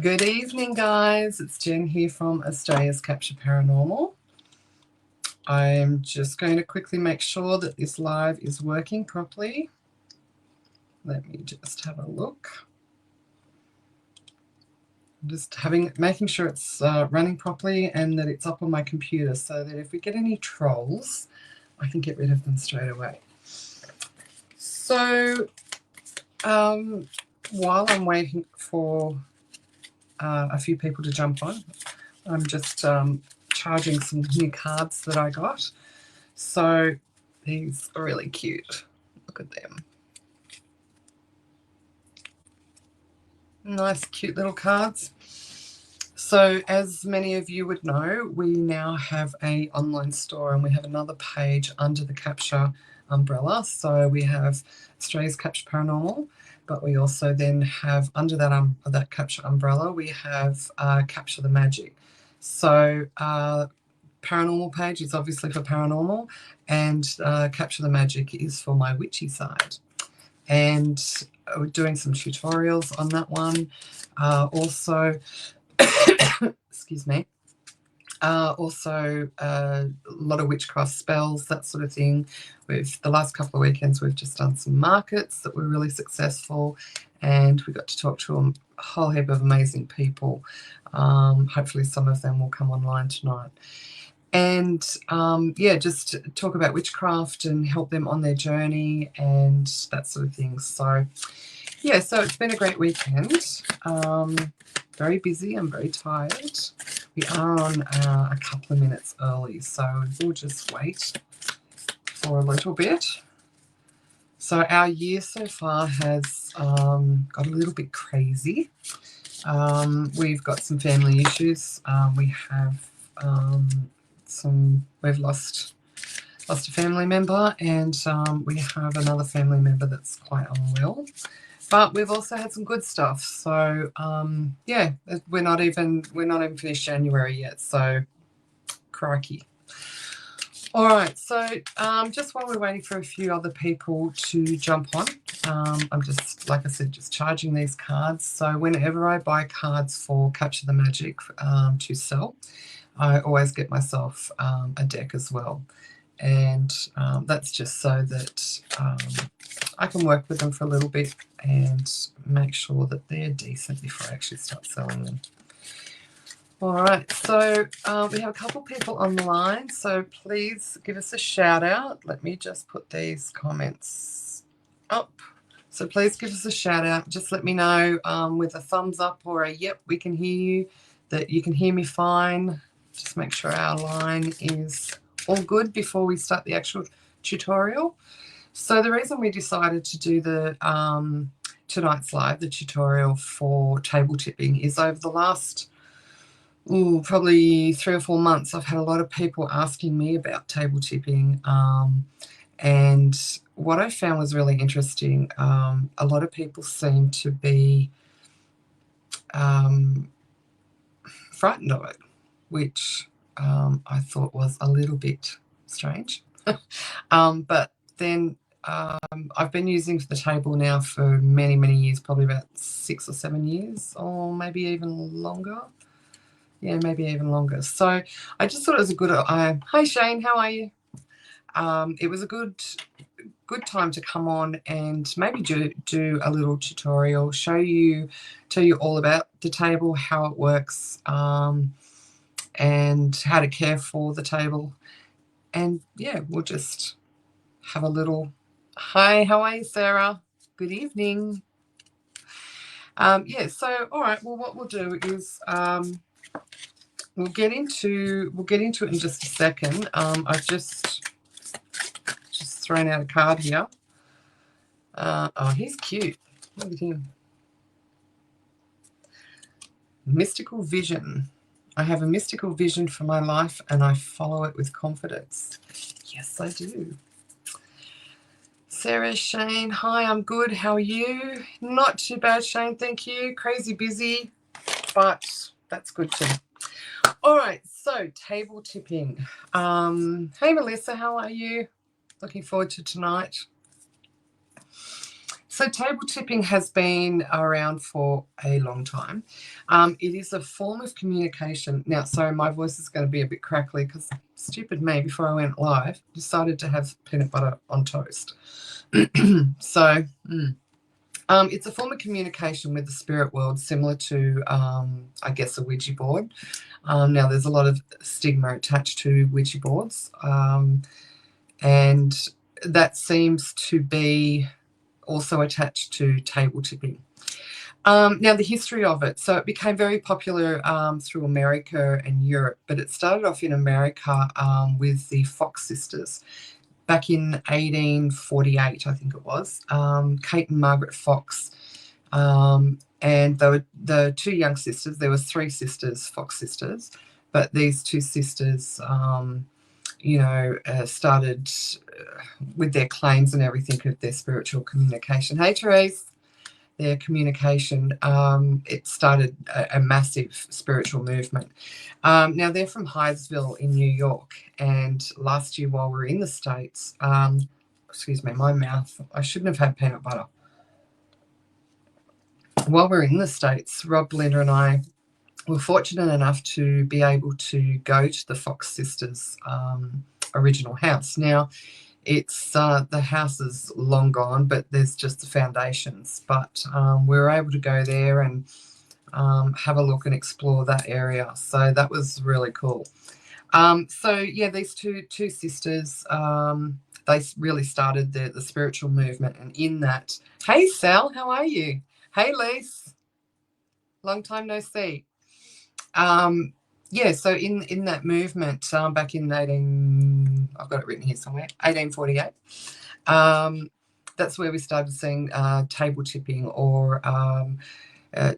Good evening, guys. It's Jen here from Australia's Capture Paranormal. I'm just going to quickly make sure that this live is working properly. Let me just have a look. I'm just making sure it's running properly and that it's up on my computer so that if we get any trolls, I can get rid of them straight away. So, while I'm waiting for a few people to jump on, I'm just charging some new cards that I got. So these are really cute. Look at them. Nice, cute little cards. So as many of you would know, we now have an online store and we have another page under the Capture umbrella. So we have Australia's Capture Paranormal, but we also then have under that Capture umbrella, we have Capture the Magic. So Paranormal page is obviously for paranormal, and Capture the Magic is for my witchy side. And we're doing some tutorials on that one. Also, excuse me, also a lot of witchcraft spells, that sort of thing. The last couple of weekends, we've just done some markets that were really successful, and we got to talk to a whole heap of amazing people. Hopefully some of them will come online tonight. And just talk about witchcraft and help them on their journey and that sort of thing. So yeah, so it's been a great weekend. Very busy. I'm very tired. We are on a couple of minutes early, so we'll just wait for a little bit. So our year so far has got a little bit crazy. We've got some family issues. We have we've lost a family member, and we have another family member that's quite unwell. But we've also had some good stuff. So we're not even finished January yet. So crikey. All right. So just while we're waiting for a few other people to jump on, I'm just, like I said, just charging these cards. So whenever I buy cards for Capture the Magic to sell, I always get myself a deck as well. And that's just so that I can work with them for a little bit and make sure that they're decent before I actually start selling them. All right, so we have a couple people on the line, so please give us a shout out. Let me just put these comments up. So please give us a shout out. Just let me know with a thumbs up or a yep, we can hear you, that you can hear me fine. Just make sure our line is all good before we start the actual tutorial. So the reason we decided to do the tonight's live, the tutorial for table tipping, is over the last probably 3 or 4 months, I've had a lot of people asking me about table tipping. And what I found was really interesting, a lot of people seem to be frightened of it, which I thought was a little bit strange. But then I've been using the table now for many, many years, probably about 6 or 7 years, or maybe even longer. Yeah, maybe even longer. So I just thought it was a good... Hi, Shane, how are you? It was a good time to come on and maybe do a little tutorial, tell you all about the table, how it works, and how to care for the table. And yeah, we'll just have a little... Hi, how are you, Sarah? Good evening. So all right, well, what we'll do is we'll get into it in just a second. I've just thrown out a card here. Oh, he's cute. Look at him. Mystical vision. I have a mystical vision for my life and I follow it with confidence. Yes, I do. Sarah, Shane, hi, I'm good. How are you? Not too bad, Shane, thank you. Crazy busy, but that's good too. All right, so table tipping. Hey, Melissa, how are you? Looking forward to tonight. So table tipping has been around for a long time. It is a form of communication. Now, sorry, my voice is going to be a bit crackly because stupid me, before I went live, decided to have peanut butter on toast. So it's a form of communication with the spirit world, similar to, I guess, a Ouija board. Now, there's a lot of stigma attached to Ouija boards, and that seems to be also attached to table tipping. Now, the history of it. So it became very popular through America and Europe, but it started off in America with the Fox sisters. Back in 1848, I think it was, Kate and Margaret Fox. And they were the two young sisters. There was three sisters, Fox sisters, but these two sisters, started with their claims and everything of their spiritual communication. Hey, Therese. Their communication, it started a massive spiritual movement. Now, they're from Hyattsville in New York, and last year while we were in the States, excuse me, my mouth, I shouldn't have had peanut butter. While we were in the States, Rob, Belinda and I were fortunate enough to be able to go to the Fox sisters' original house. Now, it's the house is long gone, but there's just the foundations. But we were able to go there and have a look and explore that area. So that was really cool. So yeah, these two sisters, they really started the spiritual movement. And in that, hey Sal, how are you? Hey Lise, long time no see. Yeah, so in that movement, back in I've got it written here somewhere, 1848, that's where we started seeing table tipping or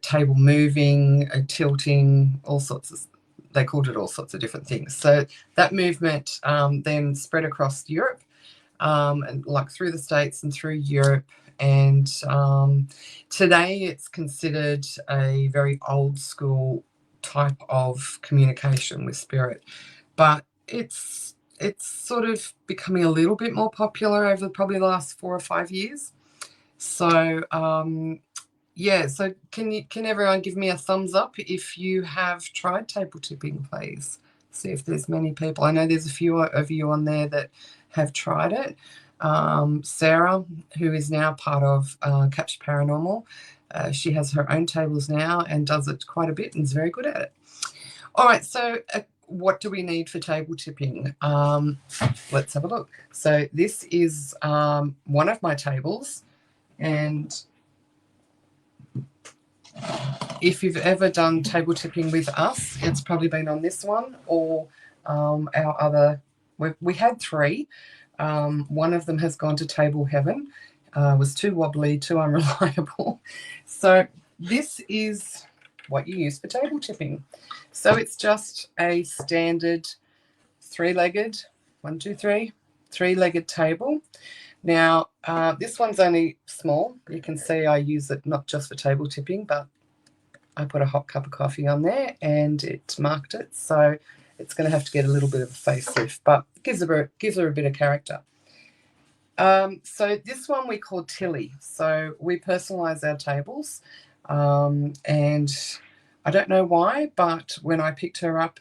table moving, tilting, all sorts of, they called it all sorts of different things. So that movement then spread across Europe, and like through the States and through Europe. And today it's considered a very old school type of communication with spirit, but it's sort of becoming a little bit more popular over probably the last 4 or 5 years. So yeah, so can everyone give me a thumbs up if you have tried table tipping, please? See if there's many people. I know there's a few of you on there that have tried it. Sarah, who is now part of Capture Paranormal, she has her own tables now and does it quite a bit and is very good at it. All right, so what do we need for table tipping? Let's have a look. So this is one of my tables, and if you've ever done table tipping with us, it's probably been on this one or our other. We had 3. One of them has gone to table heaven. Was too wobbly, too unreliable. So this is what you use for table tipping. So it's just a standard 3-legged, 1, 2, 3, 3-legged table. Now, this one's only small. You can see I use it not just for table tipping, but I put a hot cup of coffee on there and it marked it. So it's going to have to get a little bit of a facelift, but gives her a bit of character. So this one we call Tilly. So we personalize our tables. And I don't know why, but when I picked her up,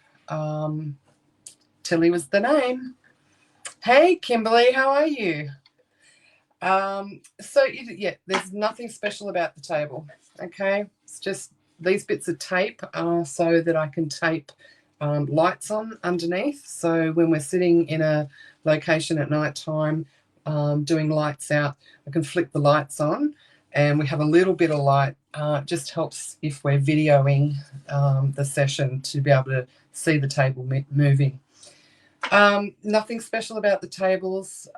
Tilly was the name. Hey, Kimberly, how are you? So yeah, there's nothing special about the table. Okay, it's just these bits of tape so that I can tape lights on underneath. So when we're sitting in a location at night time doing lights out, I can flick the lights on and we have a little bit of light. Just helps if we're videoing the session to be able to see the table moving. Nothing special about the tables.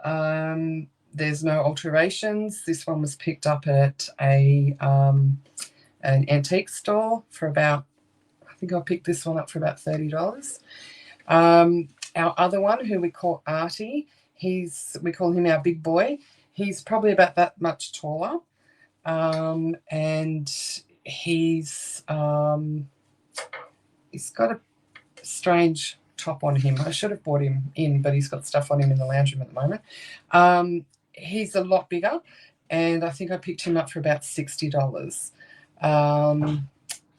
There's no alterations. This one was picked up at an antique store for about, I think I picked this one up for about $30. Our other one, who we call Artie, we call him our big boy. He's probably about that much taller. And he's got a strange top on him. I should have brought him in, but he's got stuff on him in the lounge room at the moment. He's a lot bigger, and I think I picked him up for about $60.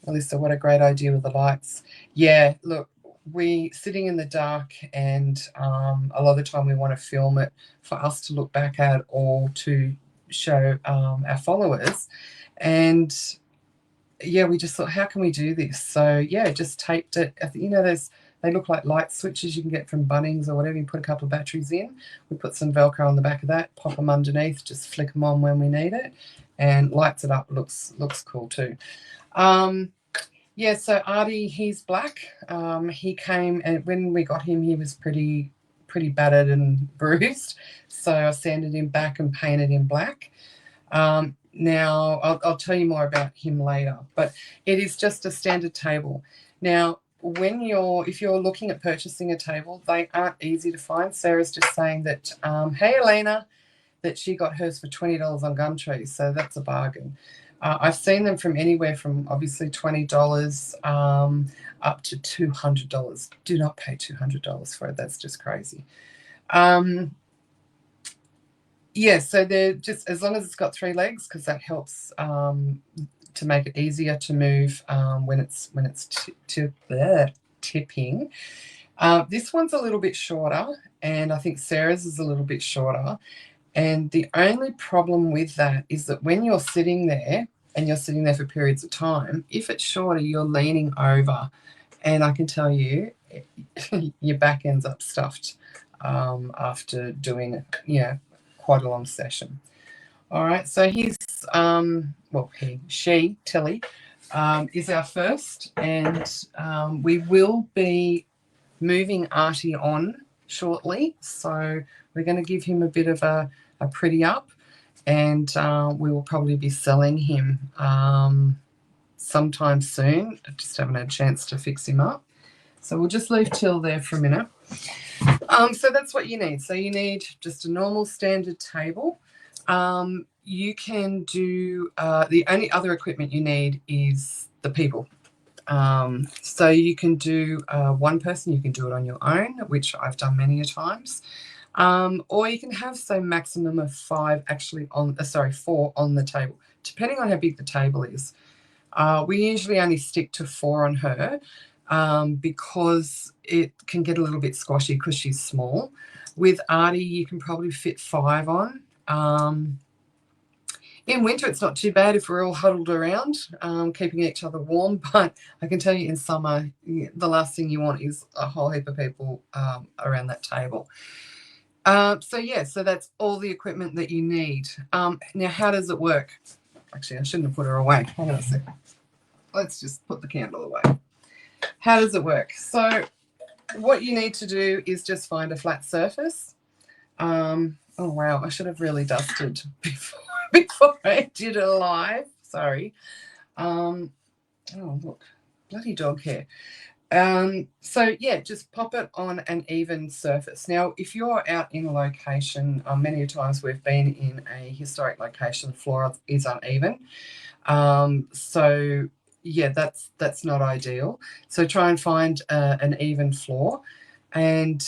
Melissa, what a great idea with the lights. Yeah, look, we sitting in the dark, and a lot of the time we want to film it for us to look back at or to show our followers. And yeah, we just thought, how can we do this? So yeah, just taped it. They look like light switches you can get from Bunnings or whatever. You put a couple of batteries in. We put some Velcro on the back of that, pop them underneath, just flick them on when we need it, and lights it up. Looks cool too. Yeah, so Artie, he's black. He came, and when we got him, he was pretty battered and bruised. So I sanded him back and painted him black. Now, I'll tell you more about him later, but it is just a standard table. Now, if you're looking at purchasing a table, they aren't easy to find. Sarah's just saying that, hey, Elena, that she got hers for $20 on Gumtree, so that's a bargain. I've seen them from anywhere from obviously $20 up to $200. Do not pay $200 for it. That's just crazy. Yeah, so they're just, as long as it's got 3 legs, because that helps to make it easier to move when it's tipping. This one's a little bit shorter, and I think Sarah's is a little bit shorter. And the only problem with that is that when you're sitting there, and you're sitting there for periods of time, if it's shorter, you're leaning over. And I can tell you, your back ends up stuffed after doing, quite a long session. All right, so she, Tilly, is our first, and we will be moving Artie on shortly. So we're going to give him a bit of a pretty up, and we will probably be selling him sometime soon. I just haven't had a chance to fix him up. So we'll just leave Till there for a minute. So that's what you need. So you need just a normal standard table. You can do, the only other equipment you need is the people. So you can do one person, you can do it on your own, which I've done many a times. Or you can have, say, maximum of 4 on the table, depending on how big the table is. We usually only stick to 4 on her because it can get a little bit squashy because she's small. With Artie, you can probably fit 5 on. In winter, it's not too bad if we're all huddled around, keeping each other warm. But I can tell you in summer, the last thing you want is a whole heap of people around that table. So that's all the equipment that you need. Now, how does it work? Actually, I shouldn't have put her away. Hang on a second. Let's just put the candle away. How does it work? So what you need to do is just find a flat surface. Oh, wow, I should have really dusted before I did it live. Sorry. Oh, look, bloody dog hair. So yeah, just pop it on an even surface. Now, if you're out in a location, many times we've been in a historic location, the floor is uneven. So yeah, that's not ideal. So try and find an even floor. And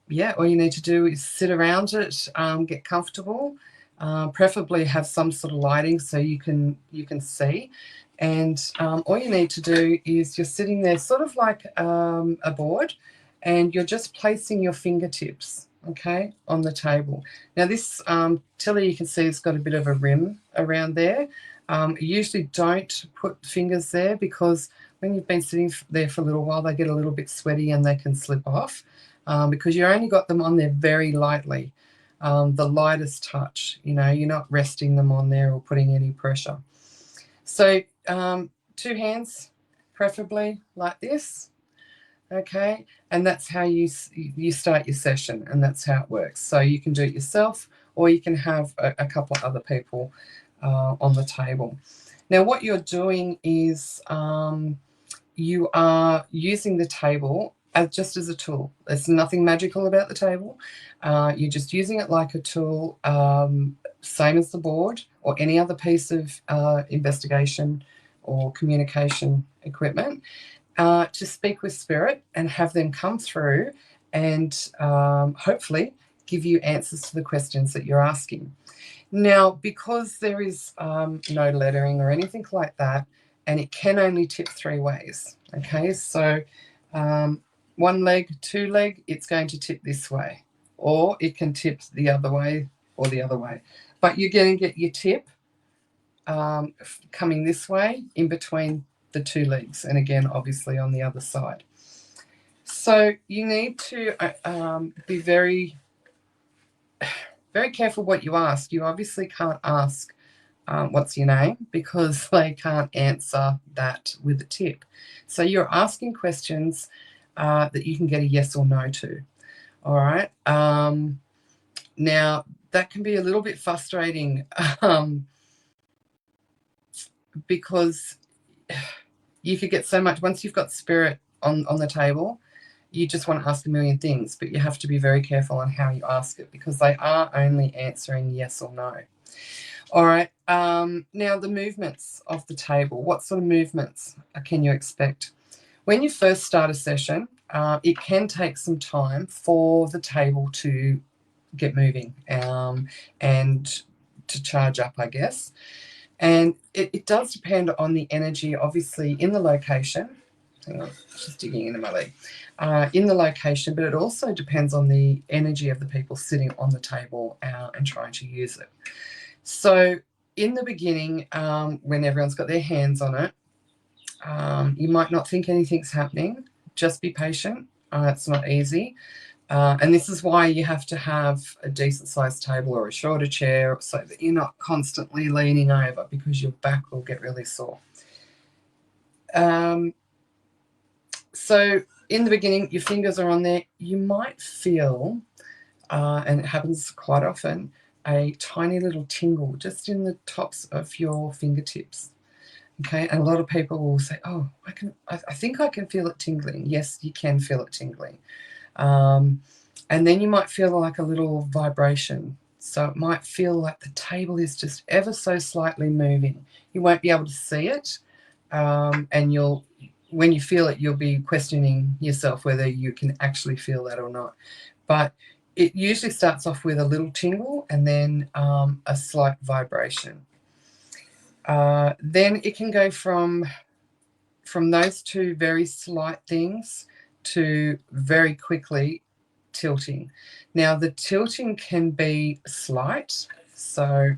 yeah, all you need to do is sit around it, get comfortable, preferably have some sort of lighting so you can see. And all you need to do is you're sitting there sort of like a board, and you're just placing your fingertips, okay, on the table. Now this Tilly, you can see it's got a bit of a rim around there. Usually don't put fingers there, because when you've been sitting there for a little while, they get a little bit sweaty and they can slip off, because you only got them on there very lightly, the lightest touch. You're not resting them on there or putting any pressure. So 2 hands, preferably like this, okay, and that's how you start your session, and that's how it works. So you can do it yourself, or you can have a couple of other people on the table. Now, what you're doing is you are using the table just as a tool. There's nothing magical about the table. You're just using it like a tool, same as the board or any other piece of investigation or communication equipment, to speak with spirit and have them come through and hopefully give you answers to the questions that you're asking. Now, because there is no lettering or anything like that, and it can only tip 3 ways, okay? So one leg, 2 leg, it's going to tip this way, or it can tip the other way or the other way. But you're going to get your tip coming this way in between the 2 legs, and again, obviously on the other side. So you need to be very careful what you ask. You obviously can't ask what's your name, because they can't answer that with a tip. So you're asking questions that you can get a yes or no to. All right. Now, that can be a little bit frustrating because you could get so much, once you've got spirit on the table, you just want to ask a million things, but you have to be very careful on how you ask it, because they are only answering yes or no. All right. Now, the movements of the table. What sort of movements can you expect? When you first start a session, it can take some time for the table to get moving and to charge up, I guess. And it does depend on the energy, obviously, in the location. Hang on, just digging into my leg. In the location, but it also depends on the energy of the people sitting on the table and trying to use it. So in the beginning, when everyone's got their hands on it, you might not think anything's happening. Just be patient. It's not easy. And this is why you have to have a decent sized table or a shorter chair, so that you're not constantly leaning over, because your back will get really sore. So in the beginning, your fingers are on there. You might feel, and it happens quite often, a tiny little tingle just in the tops of your fingertips. Okay, and a lot of people will say, "Oh, I think I can feel it tingling." Yes, you can feel it tingling. And then you might feel like a little vibration. So it might feel like the table is just ever so slightly moving. You won't be able to see it, and when you feel it, you'll be questioning yourself whether you can actually feel that or not. But it usually starts off with a little tingle and then a slight vibration. Then it can go from those two very slight things to very quickly tilting. Now, the tilting can be slight. So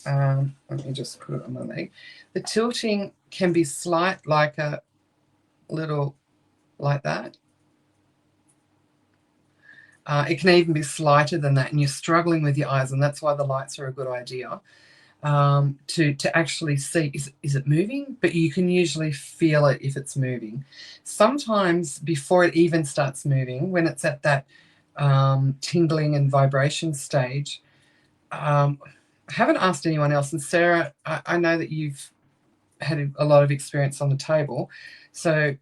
let me just put it on my leg. The tilting can be slight, like a little like that. It can even be slighter than that, and you're struggling with your eyes, and that's why the lights are a good idea, to actually see, is it moving? But you can usually feel it if it's moving. Sometimes before it even starts moving, when it's at that tingling and vibration stage, I haven't asked anyone else, and Sarah, I know that you've had a lot of experience on the table, so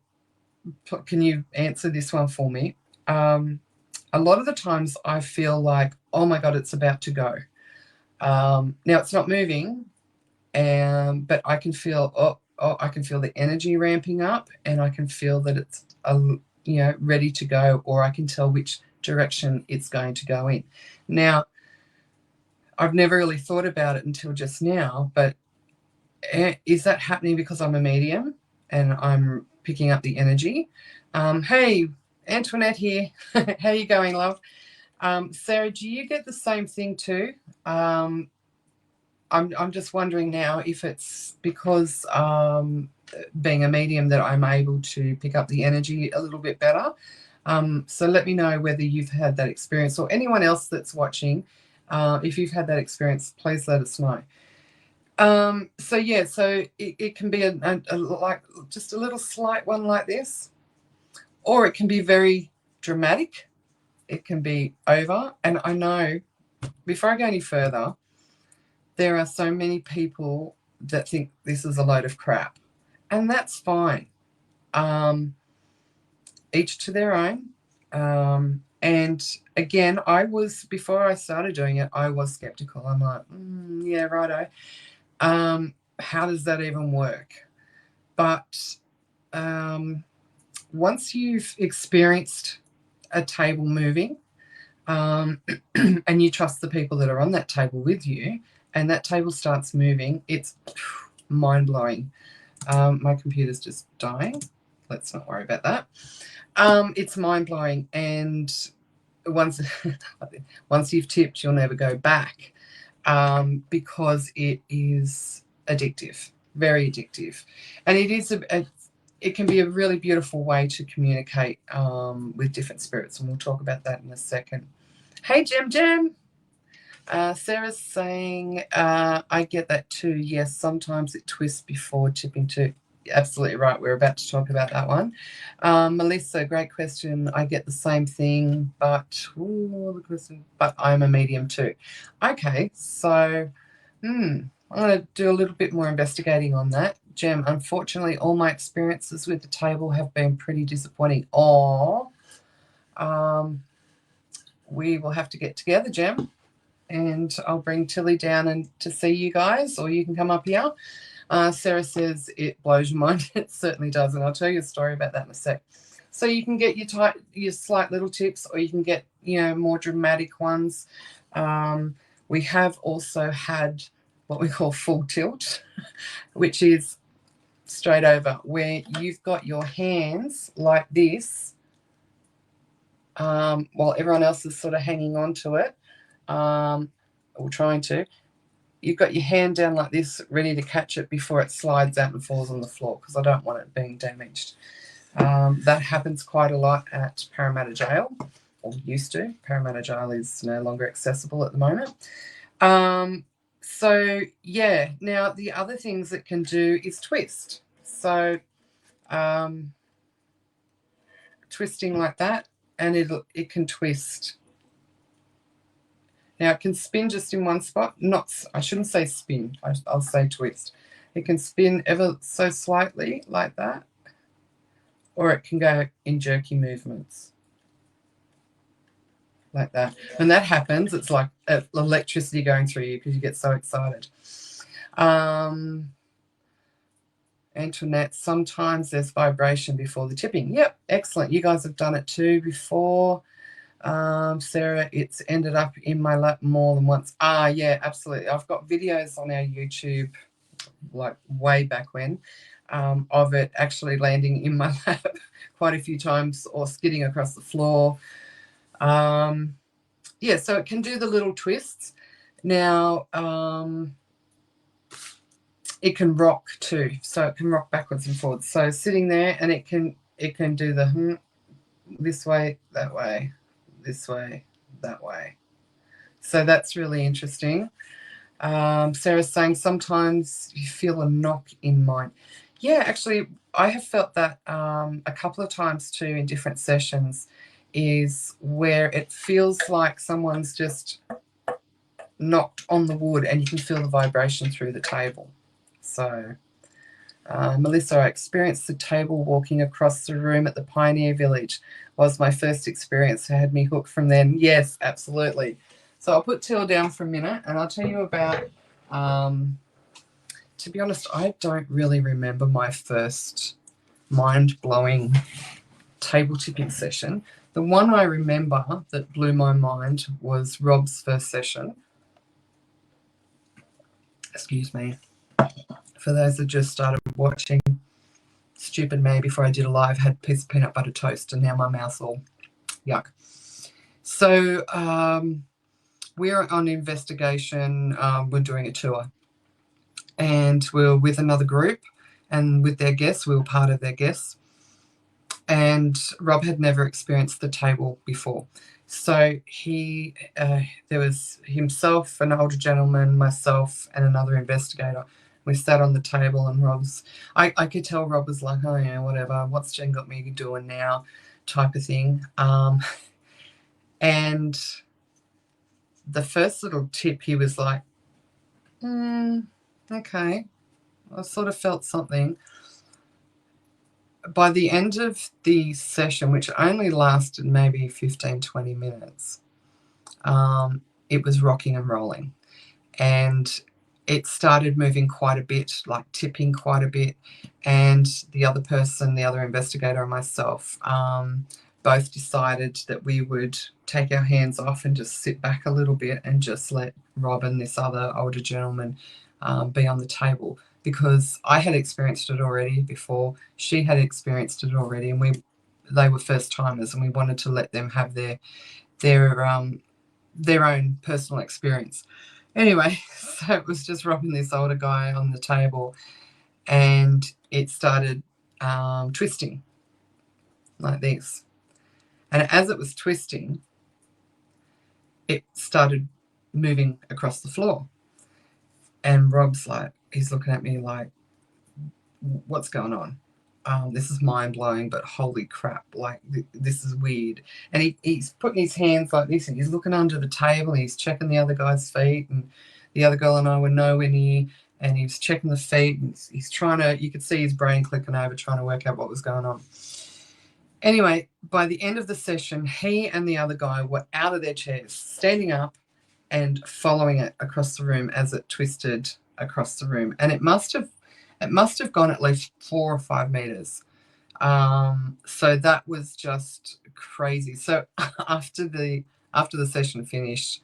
can you answer this one for me? A lot of the times I feel like, oh my God, it's about to go. Now it's not moving, but I can feel, I can feel the energy ramping up, and I can feel that it's ready to go, or I can tell which direction it's going to go in. Now, I've never really thought about it until just now, but is that happening because I'm a medium and I'm picking up the energy? Hey, Antoinette here. How you going, love? Sarah, do you get the same thing too? I'm just wondering now if it's because being a medium that I'm able to pick up the energy a little bit better. So let me know whether you've had that experience, or anyone else that's watching. If you've had that experience, please let us know. So yeah, so it can be a like just a little slight one like this, or it can be very dramatic. It can be over. And I know, before I go any further, there are so many people that think this is a load of crap, and that's fine. Each to their own. And again, before I started doing it, I was skeptical. I'm like, yeah, righto. How does that even work? But once you've experienced a table moving, and you trust the people that are on that table with you, and that table starts moving, it's mind-blowing. My computer's just dying. Let's not worry about that. It's mind-blowing, and once you've tipped, you'll never go back, because it is addictive, very addictive, and it can be a really beautiful way to communicate with different spirits, and we'll talk about that in a second. Hey, Jem. Sarah's saying, I get that too. Yes, sometimes it twists before tipping too. Absolutely right. We're about to talk about that one. Melissa, great question. I get the same thing, but I'm a medium too. Okay, so I'm going to do a little bit more investigating on that. Jem, unfortunately, all my experiences with the table have been pretty disappointing. We will have to get together, Jem, and I'll bring Tilly down and to see you guys, or you can come up here. Sarah says it blows your mind. It certainly does, and I'll tell you a story about that in a sec. So you can get your slight little tips, or you can get more dramatic ones. We have also had what we call full tilt, which is straight over, where you've got your hands like this, while everyone else is sort of hanging on to it, or trying to. You've got your hand down like this, ready to catch it before it slides out and falls on the floor, because I don't want it being damaged. That happens quite a lot at Parramatta Jail, or used to. Parramatta Jail is no longer accessible at the moment. So, yeah, now the other things it can do is twist. So, twisting like that, and it can twist. Now, it can spin just in one spot. I shouldn't say spin. I'll say twist. It can spin ever so slightly like that, or it can go in jerky movements like that. When that happens, it's like electricity going through you because you get so excited. Antoinette, sometimes there's vibration before the tipping. Yep, excellent. You guys have done it too before. Sarah, it's ended up in my lap more than once. Yeah, absolutely. I've got videos on our YouTube, like way back when, of it actually landing in my lap quite a few times, or skidding across the floor. Yeah, so it can do the little twists. Now, it can rock too, so it can rock backwards and forwards. So sitting there, and it can do the this way, that way, this way, that way. So that's really interesting. Sarah's saying sometimes you feel a knock in mine. Yeah, actually, I have felt that a couple of times too in different sessions, is where it feels like someone's just knocked on the wood, and you can feel the vibration through the table. So, Melissa, I experienced the table walking across the room at the Pioneer Village. Was my first experience. It had me hooked from then. Yes, absolutely. So I'll put Till down for a minute, and I'll tell you about, to be honest, I don't really remember my first mind-blowing table tipping session. The one I remember that blew my mind was Rob's first session. Excuse me. For those that just started watching, stupid me, before I did a live, had a piece of peanut butter toast, and now my mouth's all yuck. So we're on investigation. We're doing a tour, and we're with another group, and with their guests. We were part of their guests, and Rob had never experienced the table before. So there was himself, an older gentleman, myself, and another investigator. We sat on the table, and I could tell Rob was like, oh yeah, whatever, what's Jen got me doing now, type of thing. And the first little tip, he was like, okay. I sort of felt something. By the end of the session, which only lasted maybe 15, 20 minutes, it was rocking and rolling. And it started moving quite a bit, like tipping quite a bit. And the other person, the other investigator and myself, both decided that we would take our hands off and just sit back a little bit and just let Rob and this other older gentleman be on the table, because I had experienced it already before. She had experienced it already, and they were first timers, and we wanted to let them have their own personal experience. Anyway, so it was just Rob and this older guy on the table, and it started twisting like this. And as it was twisting, it started moving across the floor. And Rob's like, he's looking at me like, what's going on? This is mind-blowing, but holy crap, like, this is weird. And he's putting his hands like this, and he's looking under the table, and he's checking the other guy's feet, and the other girl and I were nowhere near, and he was checking the feet, and he's trying to, you could see his brain clicking over, trying to work out what was going on. Anyway, by the end of the session, he and the other guy were out of their chairs, standing up and following it across the room as it twisted across the room. And it must have gone at least 4 or 5 meters. So that was just crazy. So after the session finished,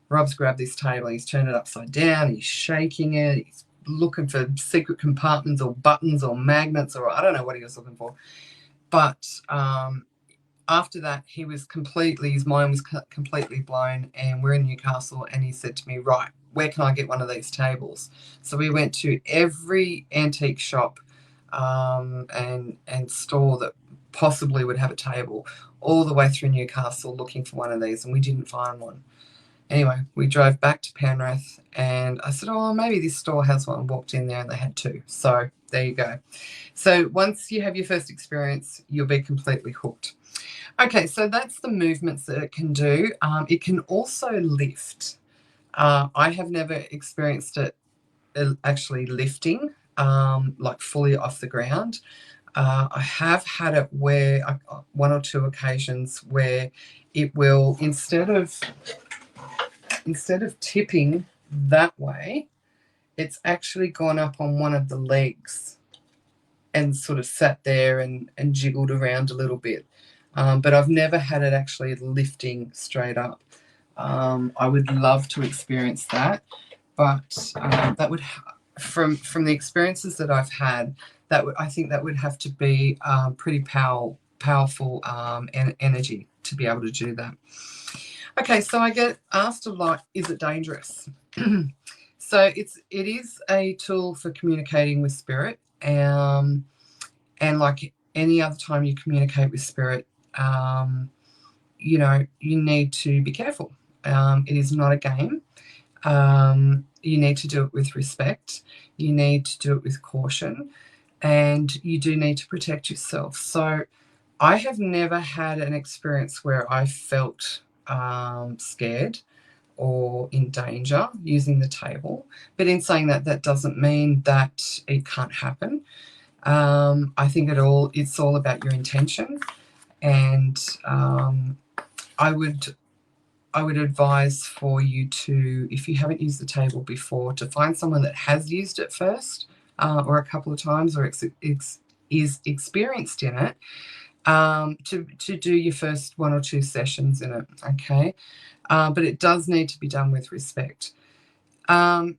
Rob's grabbed this table, he's turned it upside down, he's shaking it, he's looking for secret compartments or buttons or magnets, or I don't know what he was looking for. But after that, his mind was completely blown, and we're in Newcastle, and he said to me, right, where can I get one of these tables? So we went to every antique shop and store that possibly would have a table, all the way through Newcastle looking for one of these, and we didn't find one. Anyway, we drove back to Penrith, and I said, oh, maybe this store has one. Walked in there, and they had 2. So there you go. So once you have your first experience, you'll be completely hooked. Okay, so that's the movements that it can do. It can also lift. I have never experienced it actually lifting, like fully off the ground. I have had it where 1 or 2 occasions where it will, instead of tipping that way, it's actually gone up on one of the legs and sort of sat there and jiggled around a little bit. But I've never had it actually lifting straight up. I would love to experience that, but that would, from the experiences that I've had, I think that would have to be pretty powerful energy to be able to do that. Okay, so I get asked a lot, is it dangerous? So it is a tool for communicating with spirit, and like any other time you communicate with spirit, you need to be careful. It is not a game. You need to do it with respect. You need to do it with caution, and you do need to protect yourself. So I have never had an experience where I felt scared or in danger using the table. But in saying that, that doesn't mean that it can't happen. I think it's all about your intention, and I would advise for you to, if you haven't used the table before, to find someone that has used it first, or a couple of times, or is experienced in it, to do your first 1 or 2 sessions in it. Okay, but it does need to be done with respect. So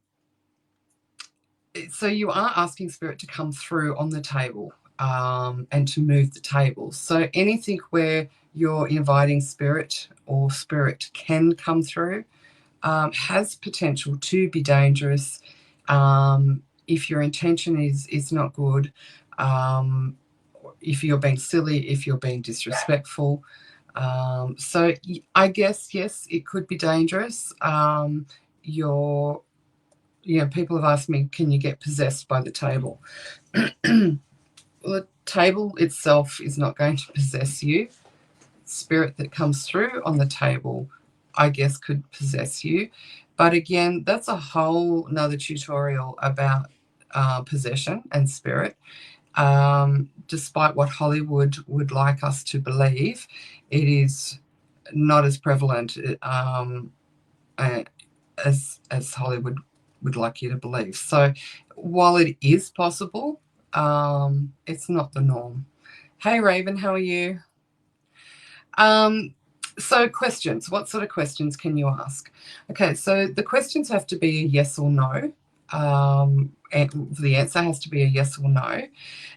you are asking spirit to come through on the table, and to move the table. So anything where you're inviting spirit, or spirit can come through, has potential to be dangerous if your intention is not good, if you're being silly, if you're being disrespectful. So I guess, yes, it could be dangerous. People have asked me, can you get possessed by the table? Well, the table itself is not going to possess you. Spirit that comes through on the table, I guess, could possess you. But again, that's a whole nother tutorial about possession and spirit. Despite what Hollywood would like us to believe, it is not as prevalent as Hollywood would like you to believe. So while it is possible, it's not the norm. Hey Raven, how are you? So questions, what sort of questions can you ask? Okay, so the questions have to be a yes or no. And the answer has to be a yes or no.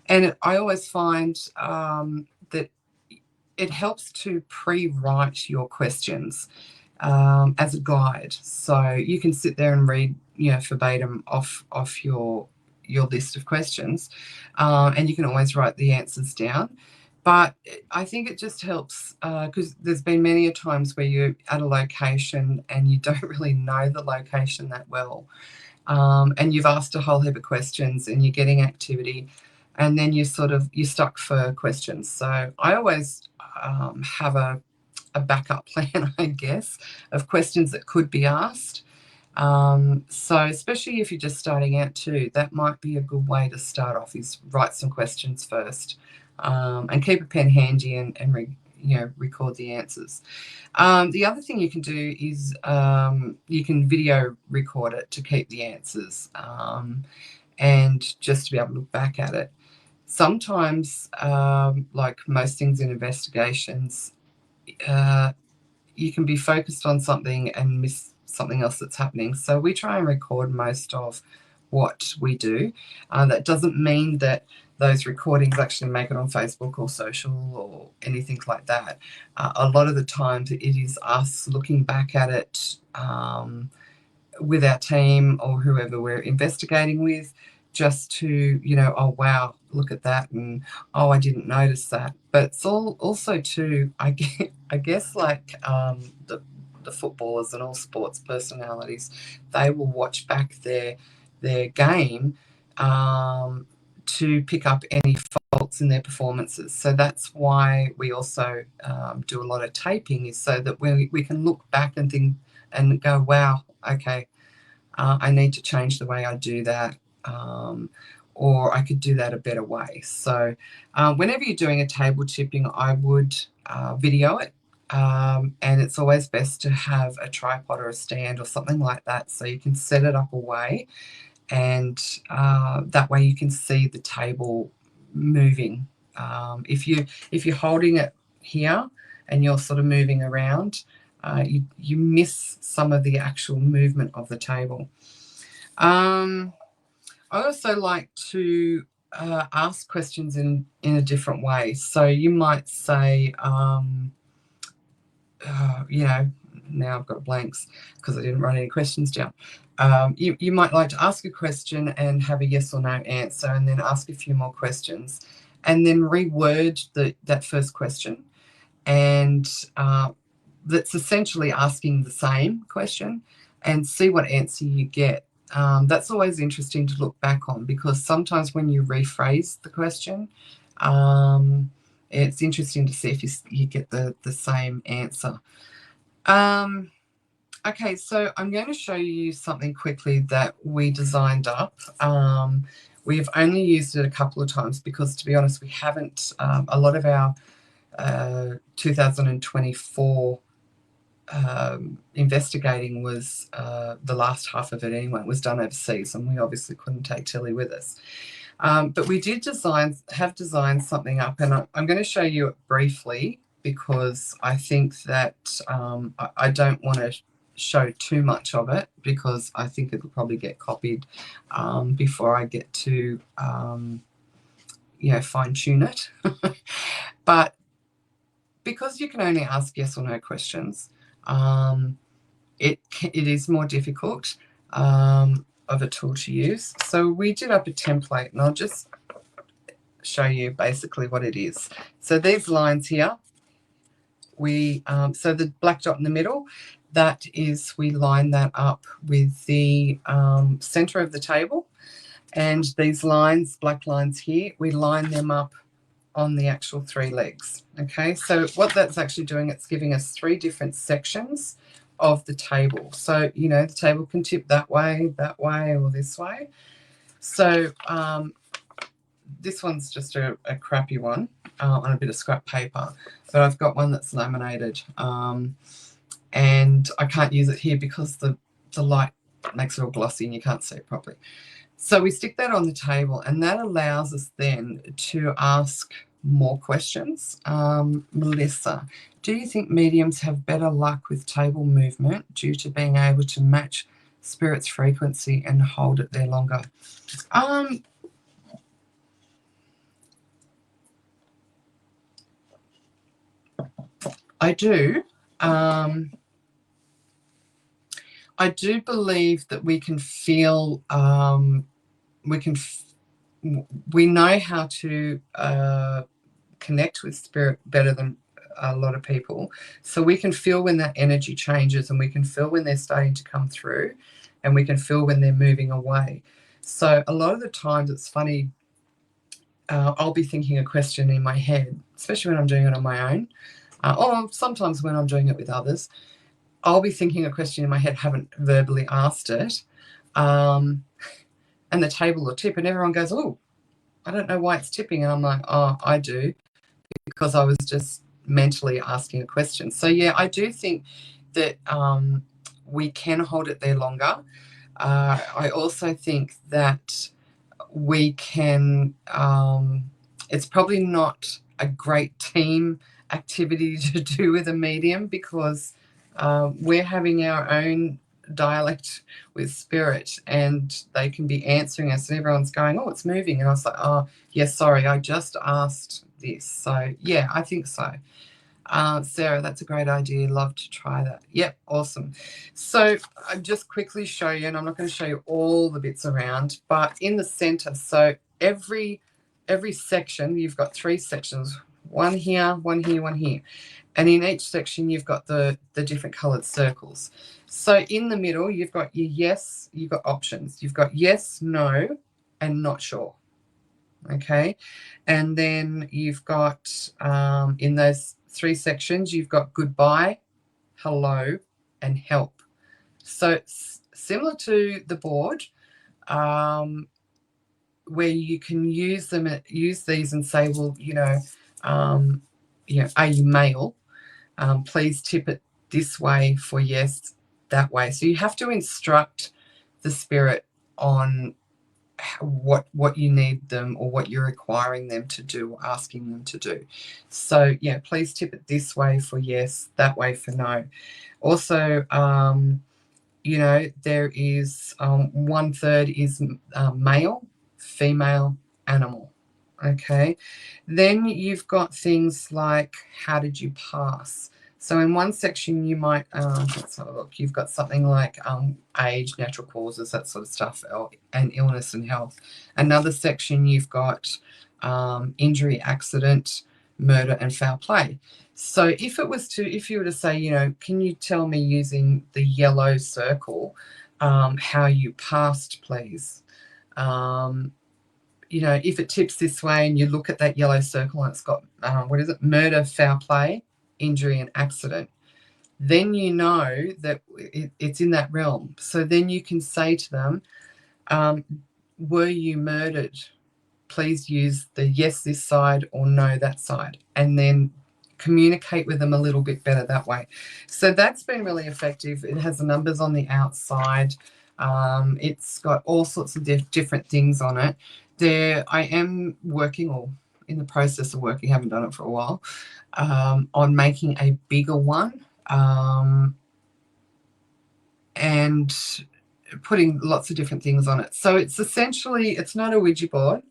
And I always find that it helps to pre-write your questions as a guide. So you can sit there and read, verbatim off your list of questions, and you can always write the answers down. But I think it just helps because there's been many a times where you're at a location and you don't really know the location that well, and you've asked a whole heap of questions and you're getting activity, and then you're stuck for questions. So I always have a backup plan, I guess, of questions that could be asked. So especially if you're just starting out too, that might be a good way to start off, is write some questions first, and keep a pen handy and record the answers. The other thing you can do is you can video record it to keep the answers, and just to be able to look back at it. Sometimes, like most things in investigations, you can be focused on something and miss something else that's happening. So we try and record most of what we do. That doesn't mean that those recordings actually make it on Facebook or social or anything like that. A lot of the times it is us looking back at it with our team or whoever we're investigating with, just to, oh wow, look at that, and oh, I didn't notice that. But it's also too, I guess like the footballers and all sports personalities, they will watch back their game to pick up any faults in their performances. So that's why we also do a lot of taping, is so that we can look back and think and go, wow, okay, I need to change the way I do that, or I could do that a better way. So whenever you're doing a table tipping, I would video it. And it's always best to have a tripod or a stand or something like that, so you can set it up away, and that way you can see the table moving. If you're holding it here and you're sort of moving around, you miss some of the actual movement of the table. I also like to ask questions in a different way. So you might say, now I've got blanks because I didn't write any questions down. You might like to ask a question and have a yes or no answer, and then ask a few more questions, and then reword that first question. And that's essentially asking the same question and see what answer you get. That's always interesting to look back on, because sometimes when you rephrase the question, it's interesting to see if you get the same answer. Okay, so I'm going to show you something quickly that we designed up. We've only used it a couple of times because, to be honest, we haven't, a lot of our 2024 investigating was, the last half of it anyway, was done overseas, and we obviously couldn't take Tilly with us. But we did have designed something up, and I'm going to show you it briefly, because I think that I don't want to show too much of it, because I think it'll probably get copied before I get to fine tune it. But because you can only ask yes or no questions, it is more difficult of a tool to use. So we did up a template, and I'll just show you basically what it is. So these lines here, so the black dot in the middle, that is, we line that up with the center of the table, and these lines, black lines here, we line them up on the actual 3 legs. Okay, so what that's actually doing, it's giving us 3 different sections of the table. So, the table can tip that way, or this way. So this one's just a crappy one on a bit of scrap paper, but I've got one that's laminated, and I can't use it here because the light makes it all glossy and you can't see it properly. So we stick that on the table, and that allows us then to ask more questions. Melissa, do you think mediums have better luck with table movement due to being able to match spirit's frequency and hold it there longer? I do. I do believe that we can feel, we know how to connect with spirit better than a lot of people. So we can feel when that energy changes, and we can feel when they're starting to come through, and we can feel when they're moving away. So a lot of the times it's funny, I'll be thinking a question in my head, especially when I'm doing it on my own, or sometimes when I'm doing it with others. I'll be thinking a question in my head, haven't verbally asked it, and the table will tip, and everyone goes, oh, I don't know why it's tipping. And I'm like, oh, I do, because I was just mentally asking a question. So, yeah, I do think that we can hold it there longer. I also think that we can, it's probably not a great team activity to do with a medium, because we're having our own dialect with spirit, and they can be answering us, and everyone's going, oh, it's moving. And I was like, oh, yeah, sorry, I just asked this. So, yeah, I think so. Sarah, that's a great idea. Love to try that. Yep, awesome. So I'll just quickly show you, and I'm not going to show you all the bits around, but in the center, so every section, you've got 3 sections, one here, one here, one here. And in each section, you've got the different coloured circles. So in the middle, you've got your yes, you've got options. You've got yes, no, and not sure. Okay. And then you've got, in those 3 sections, you've got goodbye, hello, and help. So it's similar to the board, where you can use these and say, well, are you male? Please tip it this way for yes, that way. So you have to instruct the spirit on what you need them, or what you're requiring them to do, or asking them to do. So yeah, please tip it this way for yes, that way for no. Also, there is 1/3 is male, female, animal. Okay. Then you've got things like, how did you pass? So in one section you might, let's have a look, you've got something like age, natural causes, that sort of stuff, and illness and health. Another section you've got injury, accident, murder, and foul play. So if you were to say, can you tell me using the yellow circle how you passed, please? If it tips this way and you look at that yellow circle and it's got, murder, foul play, injury, and accident, then you know that it's in that realm. So then you can say to them, were you murdered? Please use the yes this side or no that side, and then communicate with them a little bit better that way. So that's been really effective. It has the numbers on the outside. It's got all sorts of different things on it. I am working, or in the process of working, haven't done it for a while, on making a bigger one, and putting lots of different things on it. So it's essentially, it's not a Ouija board,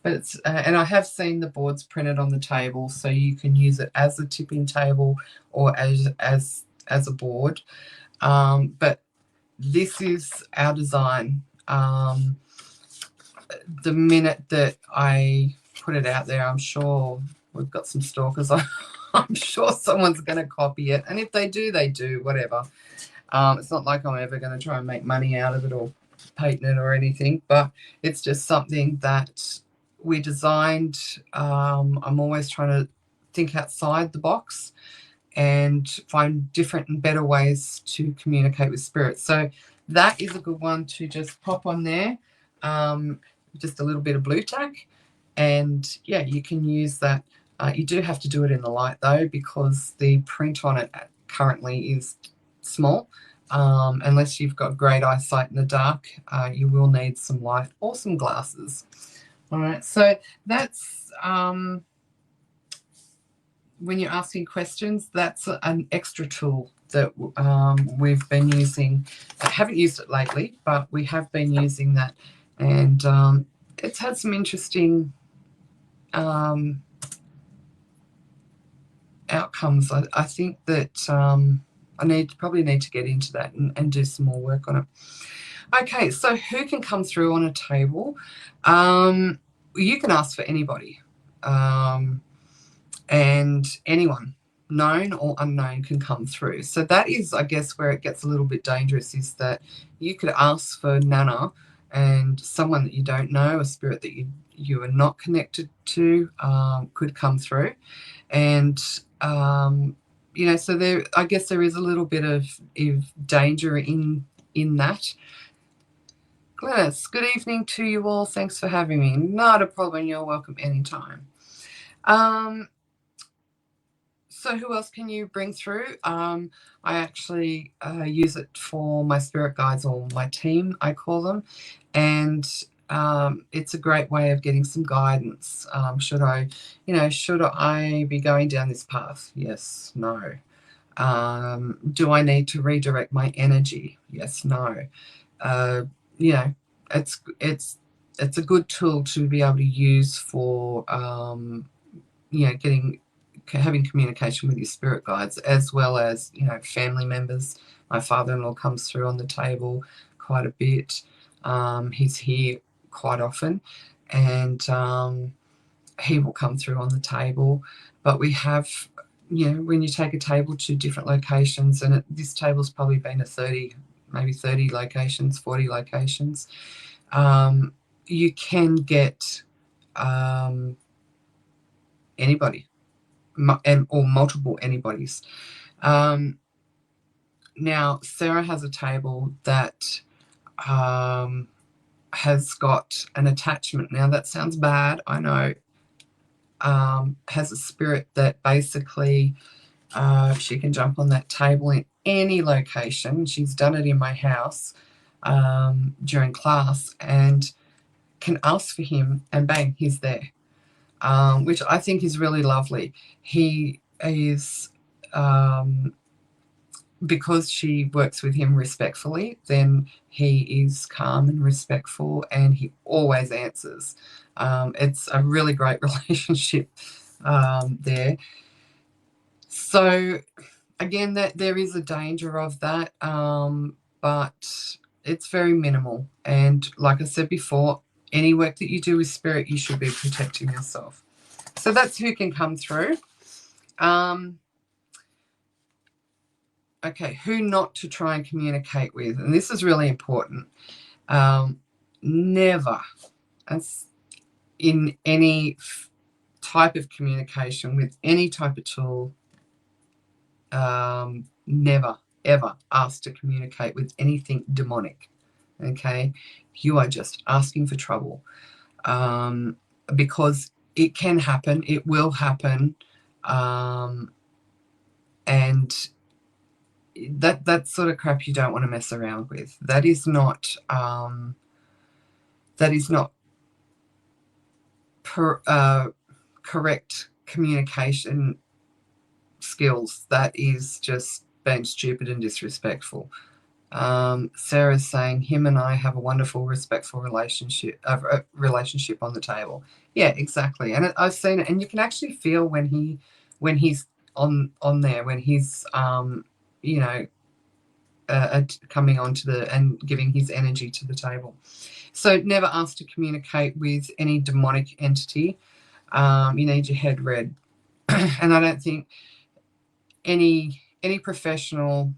but it's, and I have seen the boards printed on the table, so you can use it as a tipping table or as a board. But this is our design. The minute that I put it out there, I'm sure we've got some stalkers. I'm sure someone's going to copy it, and if they do, they do, whatever. It's not like I'm ever going to try and make money out of it or patent it or anything, but it's just something that we designed. I'm always trying to think outside the box and find different and better ways to communicate with spirits. So that is a good one to just pop on there. Just a little bit of blue tack, and yeah, you can use that. You do have to do it in the light though, because the print on it currently is small. Unless you've got great eyesight in the dark, you will need some light or some glasses. All right, so that's when you're asking questions, that's an extra tool that we've been using. I haven't used it lately, but we have been using that, and it's had some interesting outcomes. I think that I probably need to get into that and do some more work on it. Okay, so who can come through on a table? You can ask for anybody, and anyone, known or unknown, can come through. So that is, I guess, where it gets a little bit dangerous, is that you could ask for Nana, and someone that you don't know, a spirit that you are not connected to, could come through. And so there, I guess there is a little bit of danger in that. Glennis, good evening to you all. Thanks for having me. Not a problem. You're welcome anytime. So who else can you bring through? I actually use it for my spirit guides, or my team, I call them. And it's a great way of getting some guidance. Should I be going down this path? Yes, no. Do I need to redirect my energy? Yes, no. It's a good tool to be able to use for having communication with your spirit guides, as well as family members. My father-in-law comes through on the table quite a bit. He's here quite often, and he will come through on the table. But we have, when you take a table to different locations, and this table's probably been to maybe 30 locations, 40 locations, you can get anybody, or multiple anybodies. Now, Sarah has a table that has got an attachment. Now, that sounds bad, I know. Has a spirit that basically she can jump on that table in any location. She's done it in my house during class, and can ask for him, and bang, he's there, which I think is really lovely. He is, because she works with him respectfully, then he is calm and respectful, and he always answers. It's a really great relationship there. So again, that there is a danger of that, but it's very minimal. And like I said before, any work that you do with spirit, you should be protecting yourself. So that's who can come through. Okay, who not to try and communicate with. And this is really important. Never, as in any type of communication with any type of tool, never, ever ask to communicate with anything demonic. Okay, you are just asking for trouble, because it can happen, it will happen, and that sort of crap you don't want to mess around with. That is not correct communication skills. That is just being stupid and disrespectful. Sarah's saying him and I have a wonderful, respectful relationship on the table. Yeah, exactly. And I've seen it, and you can actually feel when he's on there, when he's coming onto and giving his energy to the table. So never ask to communicate with any demonic entity. You need your head read. And I don't think any professional